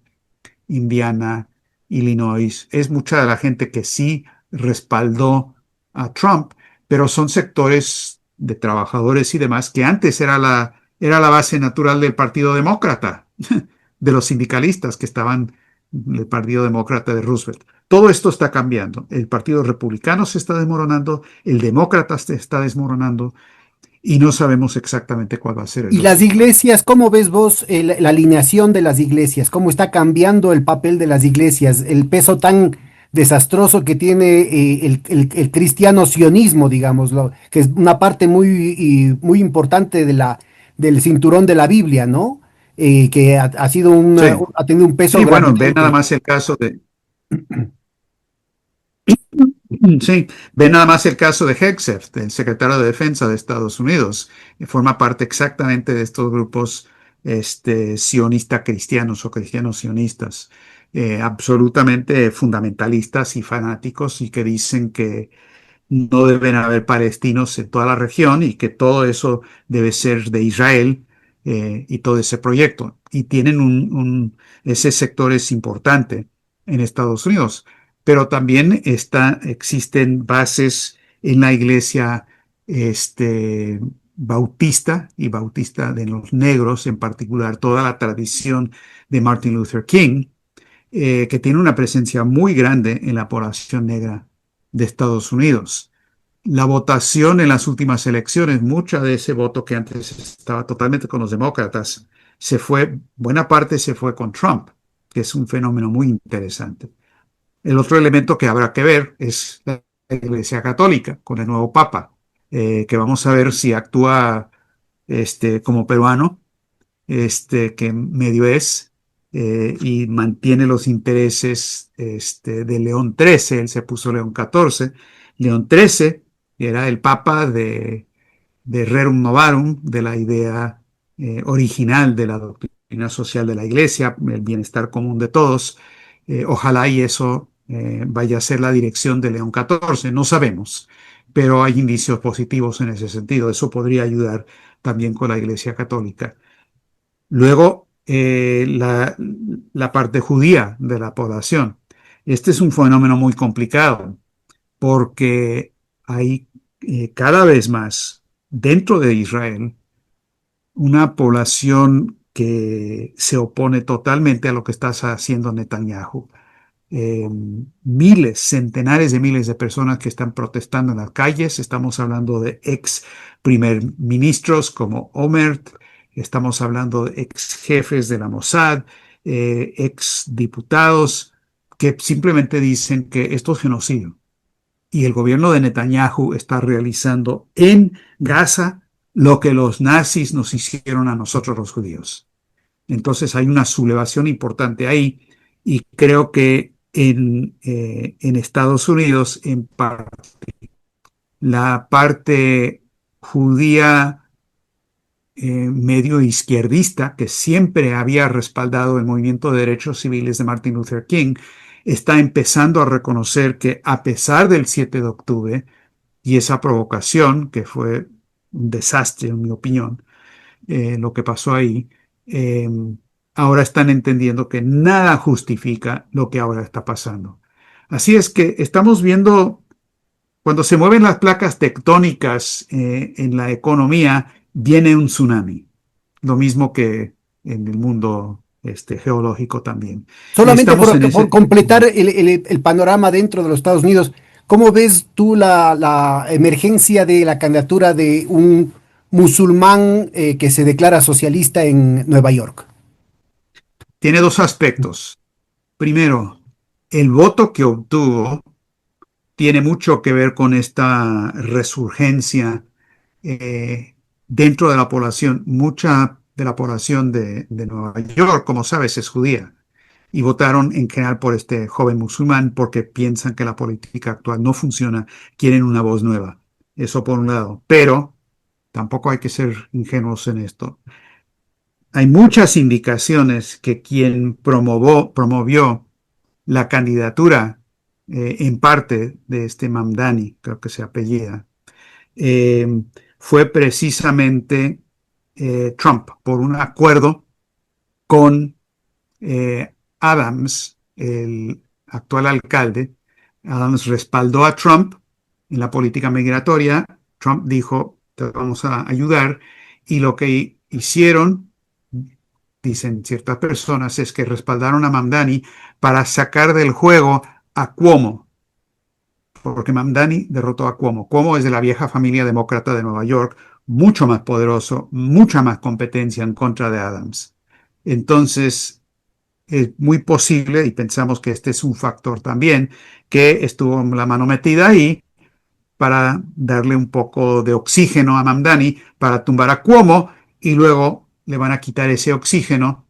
Indiana, Illinois. Es mucha de la gente que sí respaldó a Trump, pero son sectores de trabajadores y demás que antes era la base natural del Partido Demócrata, de los sindicalistas que estaban en el Partido Demócrata de Roosevelt. Todo esto está cambiando. El Partido Republicano se está desmoronando, el Demócrata se está desmoronando y no sabemos exactamente cuál va a ser el Y las resultado. iglesias, ¿cómo ves vos la alineación de las iglesias? ¿Cómo está cambiando el papel de las iglesias? El peso tan desastroso que tiene el cristiano sionismo, digámoslo, que es una parte muy importante de del cinturón de la Biblia, ¿no? Que ha sido Sí, ha tenido un peso sí, bueno, ve nada gravitante. más el caso de, sí, ve nada más el caso de Hegseth, el secretario de Defensa de Estados Unidos, que forma parte exactamente de estos grupos sionista cristianos o cristianos sionistas, absolutamente fundamentalistas y fanáticos y que dicen que no deben haber palestinos en toda la región y que todo eso debe ser de Israel y todo ese proyecto. Y tienen ese sector es importante en Estados Unidos, pero también existen bases en la iglesia bautista y bautista de los negros, en particular toda la tradición de Martin Luther King, que tiene una presencia muy grande en la población negra de Estados Unidos. La votación en las últimas elecciones, mucha de ese voto que antes estaba totalmente con los demócratas, buena parte se fue con Trump, que es un fenómeno muy interesante. El otro elemento que habrá que ver es la Iglesia Católica con el nuevo Papa, que vamos a ver si actúa como peruano, que medio es, y mantiene los intereses de León XIII, él se puso León XIV, León XIII era el papa de Rerum Novarum, de la idea original de la doctrina social de la Iglesia, el bienestar común de todos. Ojalá y eso vaya a ser la dirección de León XIV, no sabemos, pero hay indicios positivos en ese sentido. Eso podría ayudar también con la Iglesia Católica. Luego, la parte judía de la población. Este es un fenómeno muy complicado porque hay cada vez más dentro de Israel una población que se opone totalmente a lo que está haciendo Netanyahu. Miles, centenares de miles de personas que están protestando en las calles. Estamos hablando de ex primer ministros como Omert, estamos hablando de ex jefes de la Mossad, ex diputados que simplemente dicen que esto es genocidio. Y el gobierno de Netanyahu está realizando en Gaza lo que los nazis nos hicieron a nosotros los judíos. Entonces hay una sublevación importante ahí y creo que en Estados Unidos, en la parte judía medio izquierdista, que siempre había respaldado el movimiento de derechos civiles de Martin Luther King, está empezando a reconocer que a pesar del 7 de octubre y esa provocación, que fue un desastre en mi opinión, lo que pasó ahí, eh, ahora están entendiendo que nada justifica lo que ahora está pasando. Así es que estamos viendo, cuando se mueven las placas tectónicas en la economía, viene un tsunami, lo mismo que en el mundo geológico también. Y Solamente estamos en por ese... completar el panorama dentro de los Estados Unidos, ¿cómo ves tú la emergencia de la candidatura de un musulmán que se declara socialista en Nueva York? Tiene dos aspectos. Primero, el voto que obtuvo tiene mucho que ver con esta resurgencia dentro de la población. Mucha de la población de Nueva York, como sabes, es judía y votaron en general por este joven musulmán porque piensan que la política actual no funciona, quieren una voz nueva. Eso por un lado. Pero tampoco hay que ser ingenuos en esto. Hay muchas indicaciones que quien promovió la candidatura en parte de este Mamdani, creo que se apellida, eh, fue precisamente Trump, por un acuerdo con Adams, el actual alcalde. Adams respaldó a Trump en la política migratoria. Trump dijo, te vamos a ayudar. Y lo que hicieron, dicen ciertas personas, es que respaldaron a Mamdani para sacar del juego a Cuomo, porque Mamdani derrotó a Cuomo. Cuomo es de la vieja familia demócrata de Nueva York, mucho más poderoso, mucha más competencia en contra de Adams. Entonces, es muy posible, y pensamos que este es un factor también, que estuvo la mano metida ahí para darle un poco de oxígeno a Mamdani para tumbar a Cuomo y luego le van a quitar ese oxígeno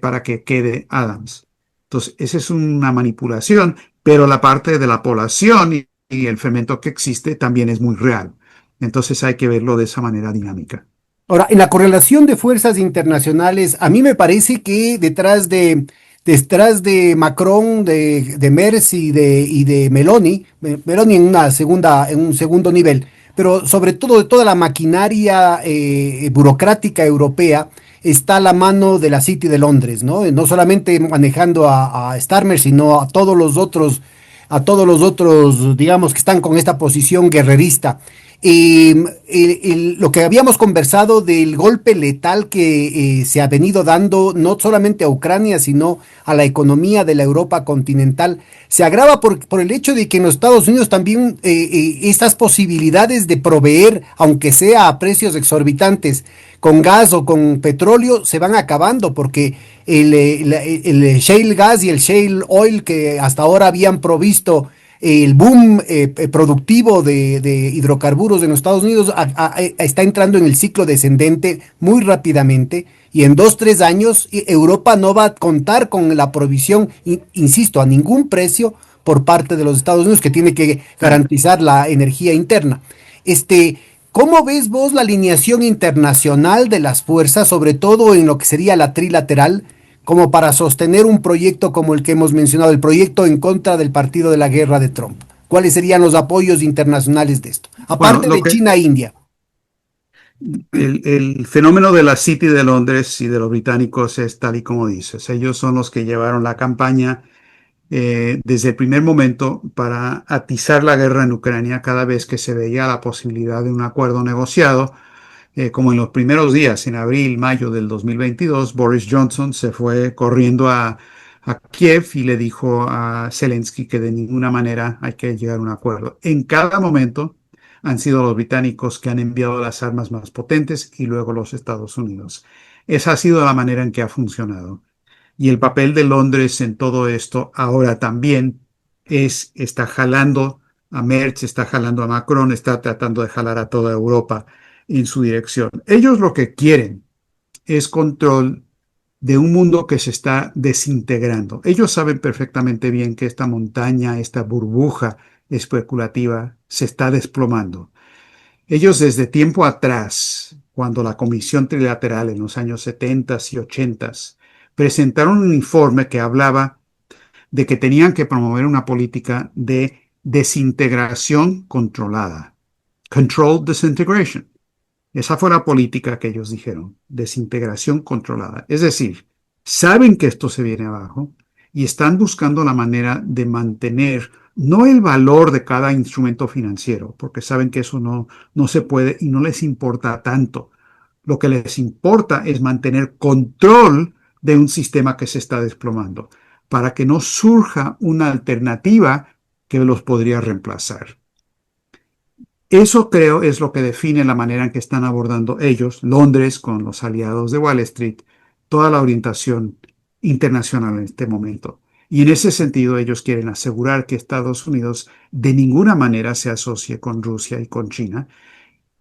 para que quede Adams. Entonces, esa es una manipulación, pero la parte de la población y el fermento que existe también es muy real. Entonces hay que verlo de esa manera dinámica. Ahora, en la correlación de fuerzas internacionales, a mí me parece que detrás de Macron, de Merz y de Meloni, Meloni en un segundo nivel, pero sobre todo de toda la maquinaria burocrática europea, está la mano de la City de Londres, ¿no? No solamente manejando a Starmer, sino a todos los otros, digamos, que están con esta posición guerrerista. Lo que habíamos conversado del golpe letal que se ha venido dando no solamente a Ucrania, sino a la economía de la Europa continental, se agrava por el hecho de que en los Estados Unidos también estas posibilidades de proveer, aunque sea a precios exorbitantes, con gas o con petróleo, se van acabando porque el shale gas y el shale oil que hasta ahora habían provisto el boom productivo de hidrocarburos en los Estados Unidos está entrando en el ciclo descendente muy rápidamente y en 2, 3 años Europa no va a contar con la provisión, insisto, a ningún precio por parte de los Estados Unidos, que tiene que garantizar la energía interna. Este, ¿Cómo ves vos la alineación internacional de las fuerzas, sobre todo en lo que sería la trilateral, como para sostener un proyecto como el que hemos mencionado, el proyecto en contra del partido de la guerra de Trump? ¿Cuáles serían los apoyos internacionales de esto? Bueno, Aparte de China e India. el fenómeno de la City de Londres y de los británicos es tal y como dices. Ellos son los que llevaron la campaña desde el primer momento para atizar la guerra en Ucrania cada vez que se veía la posibilidad de un acuerdo negociado. Como en los primeros días, en abril, mayo del 2022, Boris Johnson se fue corriendo a Kiev y le dijo a Zelensky que de ninguna manera hay que llegar a un acuerdo. En cada momento han sido los británicos que han enviado las armas más potentes y luego los Estados Unidos. Esa ha sido la manera en que ha funcionado. Y el papel de Londres en todo esto ahora también está jalando a Merz, está jalando a Macron, está tratando de jalar a toda Europa en su dirección. Ellos lo que quieren es control de un mundo que se está desintegrando. Ellos saben perfectamente bien que esta montaña, esta burbuja especulativa se está desplomando. Ellos desde tiempo atrás, cuando la Comisión Trilateral en los años 70 y 80 presentaron un informe que hablaba de que tenían que promover una política de desintegración controlada. Controlled disintegration. Esa fue la política que ellos dijeron, desintegración controlada. Es decir, saben que esto se viene abajo y están buscando la manera de mantener no el valor de cada instrumento financiero, porque saben que eso no se puede y no les importa tanto. Lo que les importa es mantener control de un sistema que se está desplomando, para que no surja una alternativa que los podría reemplazar. Eso creo es lo que define la manera en que están abordando ellos, Londres, con los aliados de Wall Street, toda la orientación internacional en este momento. Y en ese sentido ellos quieren asegurar que Estados Unidos de ninguna manera se asocie con Rusia y con China,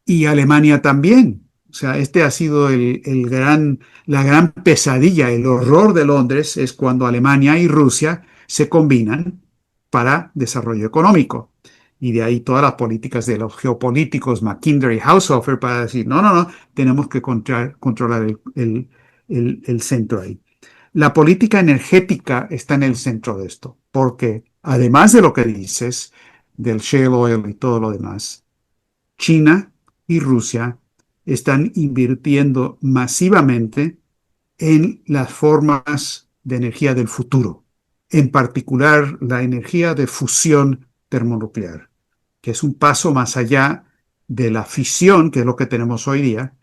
y Alemania también. O sea, este ha sido la gran pesadilla, el horror de Londres es cuando Alemania y Rusia se combinan para desarrollo económico. Y de ahí todas las políticas de los geopolíticos, Mackinder y Haushofer, para decir, no, tenemos que controlar el centro ahí. La política energética está en el centro de esto, porque además de lo que dices, del shale oil y todo lo demás, China y Rusia están invirtiendo masivamente en las formas de energía del futuro, en particular la energía de fusión termonuclear, que es un paso más allá de la fisión, que es lo que tenemos hoy día.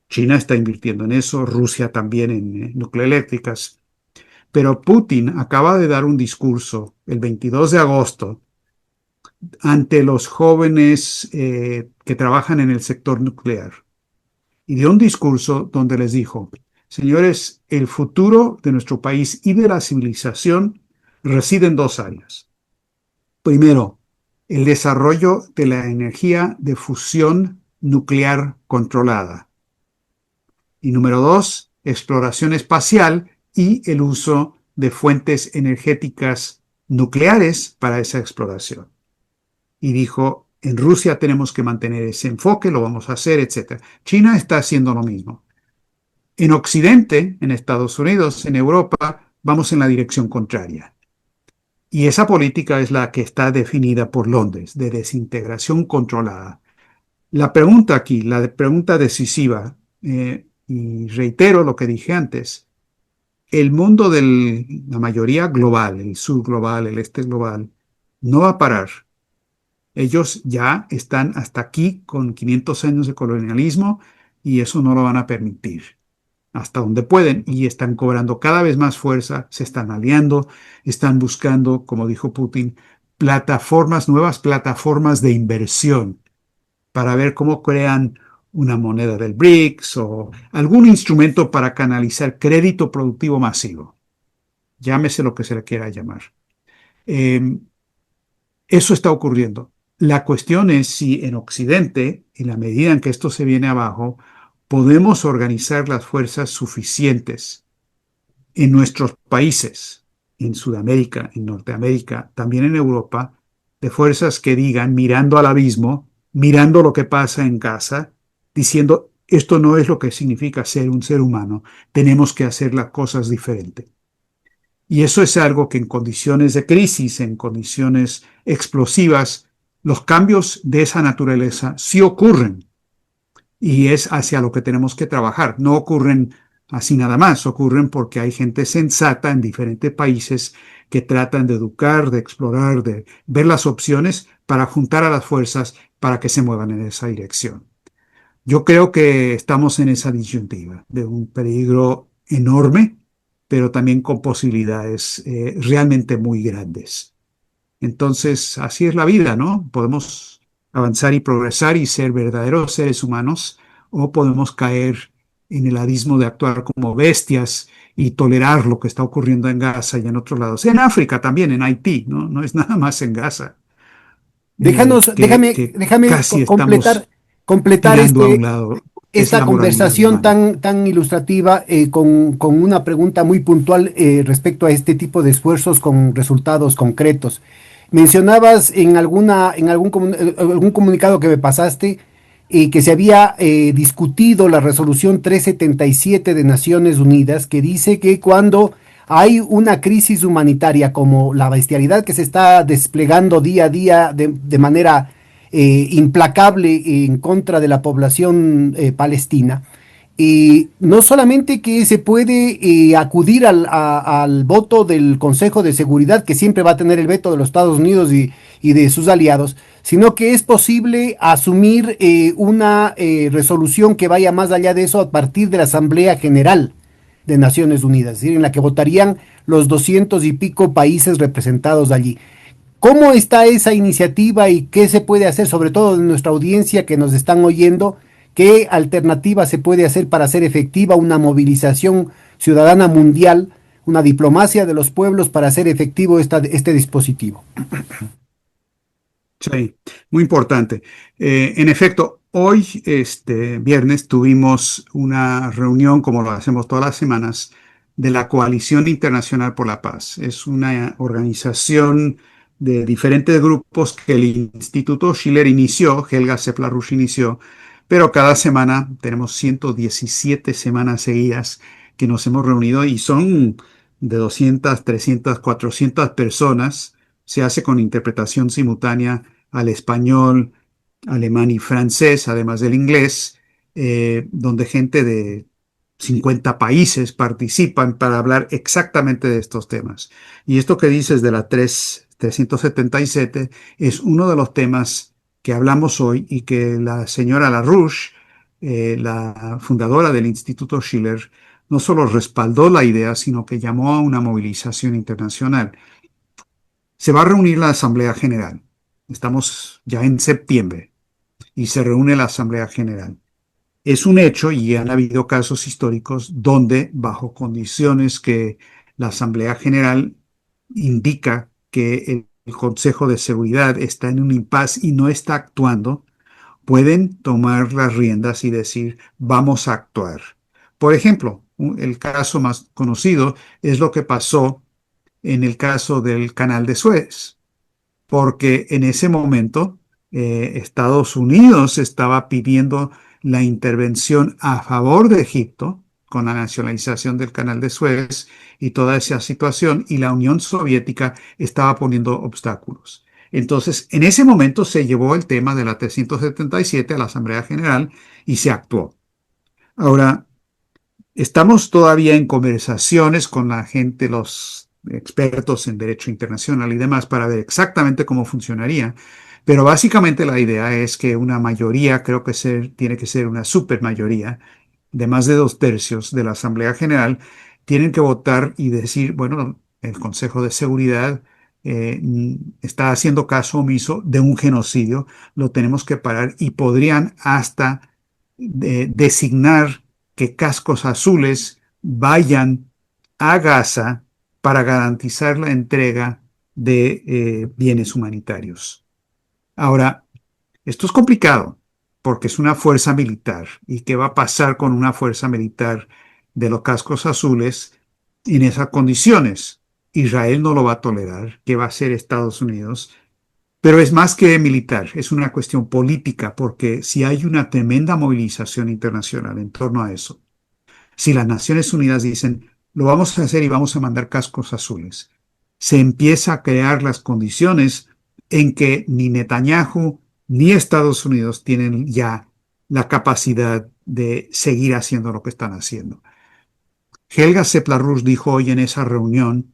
China está invirtiendo en eso, Rusia también en nucleoeléctricas. Pero Putin acaba de dar un discurso el 22 de agosto ante los jóvenes que trabajan en el sector nuclear y dio un discurso donde les dijo, señores, el futuro de nuestro país y de la civilización reside en dos áreas. Primero, el desarrollo de la energía de fusión nuclear controlada. Y número dos, exploración espacial y el uso de fuentes energéticas nucleares para esa exploración. Y dijo, en Rusia tenemos que mantener ese enfoque, lo vamos a hacer, etc. China está haciendo lo mismo. En Occidente, en Estados Unidos, en Europa, vamos en la dirección contraria. Y esa política es la que está definida por Londres, de desintegración controlada. La pregunta aquí, la pregunta decisiva, y reitero lo que dije antes, el mundo de la mayoría global, el sur global, el este global, no va a parar. Ellos ya están hasta aquí con 500 años de colonialismo y eso no lo van a permitir hasta donde pueden y están cobrando cada vez más fuerza, se están aliando, están buscando, como dijo Putin, nuevas plataformas de inversión para ver cómo crean una moneda del BRICS o algún instrumento para canalizar crédito productivo masivo. Llámese lo que se le quiera llamar. Eso está ocurriendo. La cuestión es si en Occidente, en la medida en que esto se viene abajo, podemos organizar las fuerzas suficientes en nuestros países en Sudamérica, en Norteamérica, también en Europa, de fuerzas que digan, mirando al abismo, mirando lo que pasa en Gaza, diciendo, esto no es lo que significa ser un ser humano, tenemos que hacer las cosas diferentes. Y eso es algo que en condiciones de crisis, en condiciones explosivas, los cambios de esa naturaleza sí ocurren y es hacia lo que tenemos que trabajar. No ocurren así nada más, ocurren porque hay gente sensata en diferentes países que tratan de educar, de explorar, de ver las opciones para juntar a las fuerzas para que se muevan en esa dirección. Yo creo que estamos en esa disyuntiva de un peligro enorme, pero también con posibilidades realmente muy grandes. Entonces, así es la vida, ¿no? Podemos avanzar y progresar y ser verdaderos seres humanos, o podemos caer en el abismo de actuar como bestias y tolerar lo que está ocurriendo en Gaza y en otros lados. En África también, en Haití, ¿no? No es nada más en Gaza, que Déjame casi completar, estamos completar tirando a un lado, que es esta la moralidad conversación humana. tan ilustrativa con una pregunta muy puntual respecto a este tipo de esfuerzos con resultados concretos. Mencionabas en algún comunicado que me pasaste que se había discutido la resolución 377 de Naciones Unidas que dice que cuando hay una crisis humanitaria como la bestialidad que se está desplegando día a día de manera implacable en contra de la población palestina. No solamente que se puede acudir al voto del Consejo de Seguridad, que siempre va a tener el veto de los Estados Unidos y de sus aliados, sino que es posible asumir una resolución que vaya más allá de eso a partir de la Asamblea General de Naciones Unidas, es decir, en la que votarían los 200 y pico países representados allí. ¿Cómo está esa iniciativa y qué se puede hacer, sobre todo de nuestra audiencia que nos están oyendo? ¿Qué alternativa se puede hacer para hacer efectiva una movilización ciudadana mundial, una diplomacia de los pueblos para hacer efectivo este dispositivo? Sí, muy importante. En efecto, hoy, este viernes, tuvimos una reunión, como lo hacemos todas las semanas, de la Coalición Internacional por la Paz. Es una organización de diferentes grupos que el Instituto Schiller inició, Helga Seplar-Rush inició, pero cada semana tenemos 117 semanas seguidas que nos hemos reunido y son de 200, 300, 400 personas. Se hace con interpretación simultánea al español, alemán y francés, además del inglés, donde gente de 50 países participan para hablar exactamente de estos temas. Y esto que dices de la 377 es uno de los temas que hablamos hoy y que la señora LaRouche, la fundadora del Instituto Schiller, no solo respaldó la idea, sino que llamó a una movilización internacional. Se va a reunir la Asamblea General. Estamos ya en septiembre y se reúne la Asamblea General. Es un hecho y han habido casos históricos donde, bajo condiciones que la Asamblea General indica que el Consejo de Seguridad está en un impasse y no está actuando, pueden tomar las riendas y decir, vamos a actuar. Por ejemplo, el caso más conocido es lo que pasó en el caso del Canal de Suez, porque en ese momento Estados Unidos estaba pidiendo la intervención a favor de Egipto con la nacionalización del Canal de Suez y toda esa situación, y la Unión Soviética estaba poniendo obstáculos. Entonces, en ese momento se llevó el tema de la 377 a la Asamblea General y se actuó. Ahora, estamos todavía en conversaciones con la gente, los expertos en derecho internacional y demás, para ver exactamente cómo funcionaría. Pero básicamente la idea es que una mayoría, creo que tiene que ser una supermayoría de más de 2/3 de la Asamblea General, tienen que votar y decir, bueno, el Consejo de Seguridad está haciendo caso omiso de un genocidio, lo tenemos que parar, y podrían hasta designar que cascos azules vayan a Gaza para garantizar la entrega de bienes humanitarios. Ahora, esto es complicado porque es una fuerza militar. ¿Y qué va a pasar con una fuerza militar de los cascos azules en esas condiciones? Israel no lo va a tolerar, que va a ser Estados Unidos. Pero es más que militar, es una cuestión política, porque si hay una tremenda movilización internacional en torno a eso, si las Naciones Unidas dicen, lo vamos a hacer y vamos a mandar cascos azules, se empieza a crear las condiciones en que ni Netanyahu ni Estados Unidos tienen ya la capacidad de seguir haciendo lo que están haciendo. Helga Seplarus dijo hoy en esa reunión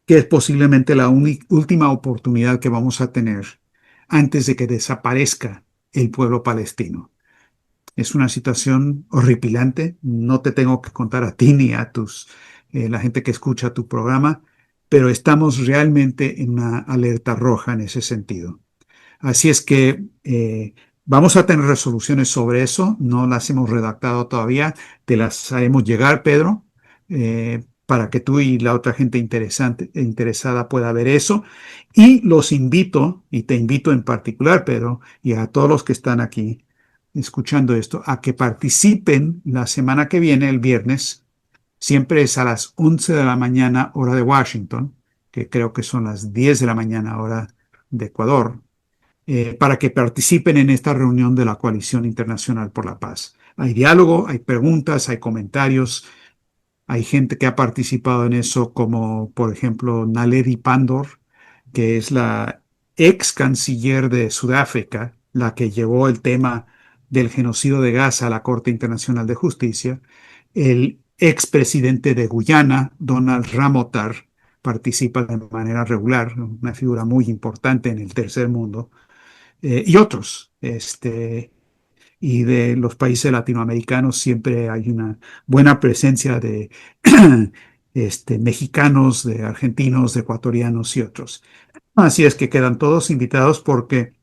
que es posiblemente la última oportunidad que vamos a tener antes de que desaparezca el pueblo palestino. Es una situación horripilante. No te tengo que contar a ti ni a la gente que escucha tu programa, pero estamos realmente en una alerta roja en ese sentido. Así es que vamos a tener resoluciones sobre eso. No las hemos redactado todavía. Te las haremos llegar, Pedro, para que tú y la otra gente interesada pueda ver eso. Y los invito, y te invito en particular, Pedro, y a todos los que están aquí escuchando esto, a que participen la semana que viene, el viernes. Siempre es a las 11 de la mañana, hora de Washington, que creo que son las 10 de la mañana, hora de Ecuador, para que participen en esta reunión de la Coalición Internacional por la Paz. Hay diálogo, hay preguntas, hay comentarios, hay gente que ha participado en eso, como por ejemplo Naledi Pandor, que es la ex canciller de Sudáfrica, la que llevó el tema del genocidio de Gaza a la Corte Internacional de Justicia. El ex presidente de Guyana, Donald Ramotar, participa de manera regular, una figura muy importante en el tercer mundo, y otros. Y de los países latinoamericanos siempre hay una buena presencia de mexicanos, de argentinos, de ecuatorianos y otros. Así es que quedan todos invitados porque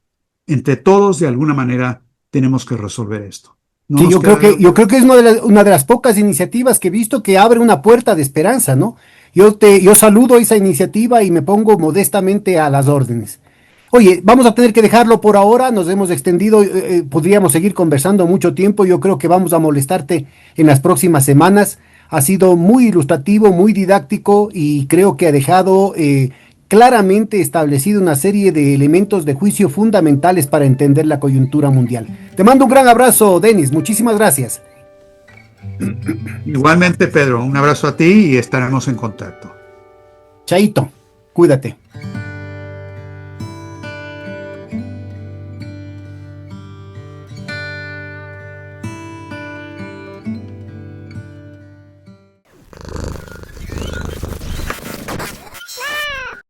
entre todos de alguna manera tenemos que resolver esto. ¿No Sí, nos queda de yo otra? creo que es una de las pocas iniciativas que he visto que abre una puerta de esperanza, ¿no? Yo saludo esa iniciativa y me pongo modestamente a las órdenes. Oye, vamos a tener que dejarlo por ahora, nos hemos extendido, podríamos seguir conversando mucho tiempo, yo creo que vamos a molestarte en las próximas semanas. Ha sido muy ilustrativo, muy didáctico y creo que ha dejado claramente establecido una serie de elementos de juicio fundamentales para entender la coyuntura mundial. Te mando un gran abrazo, Denis, muchísimas gracias. Igualmente, Pedro, un abrazo a ti y estaremos en contacto. Chaito, cuídate.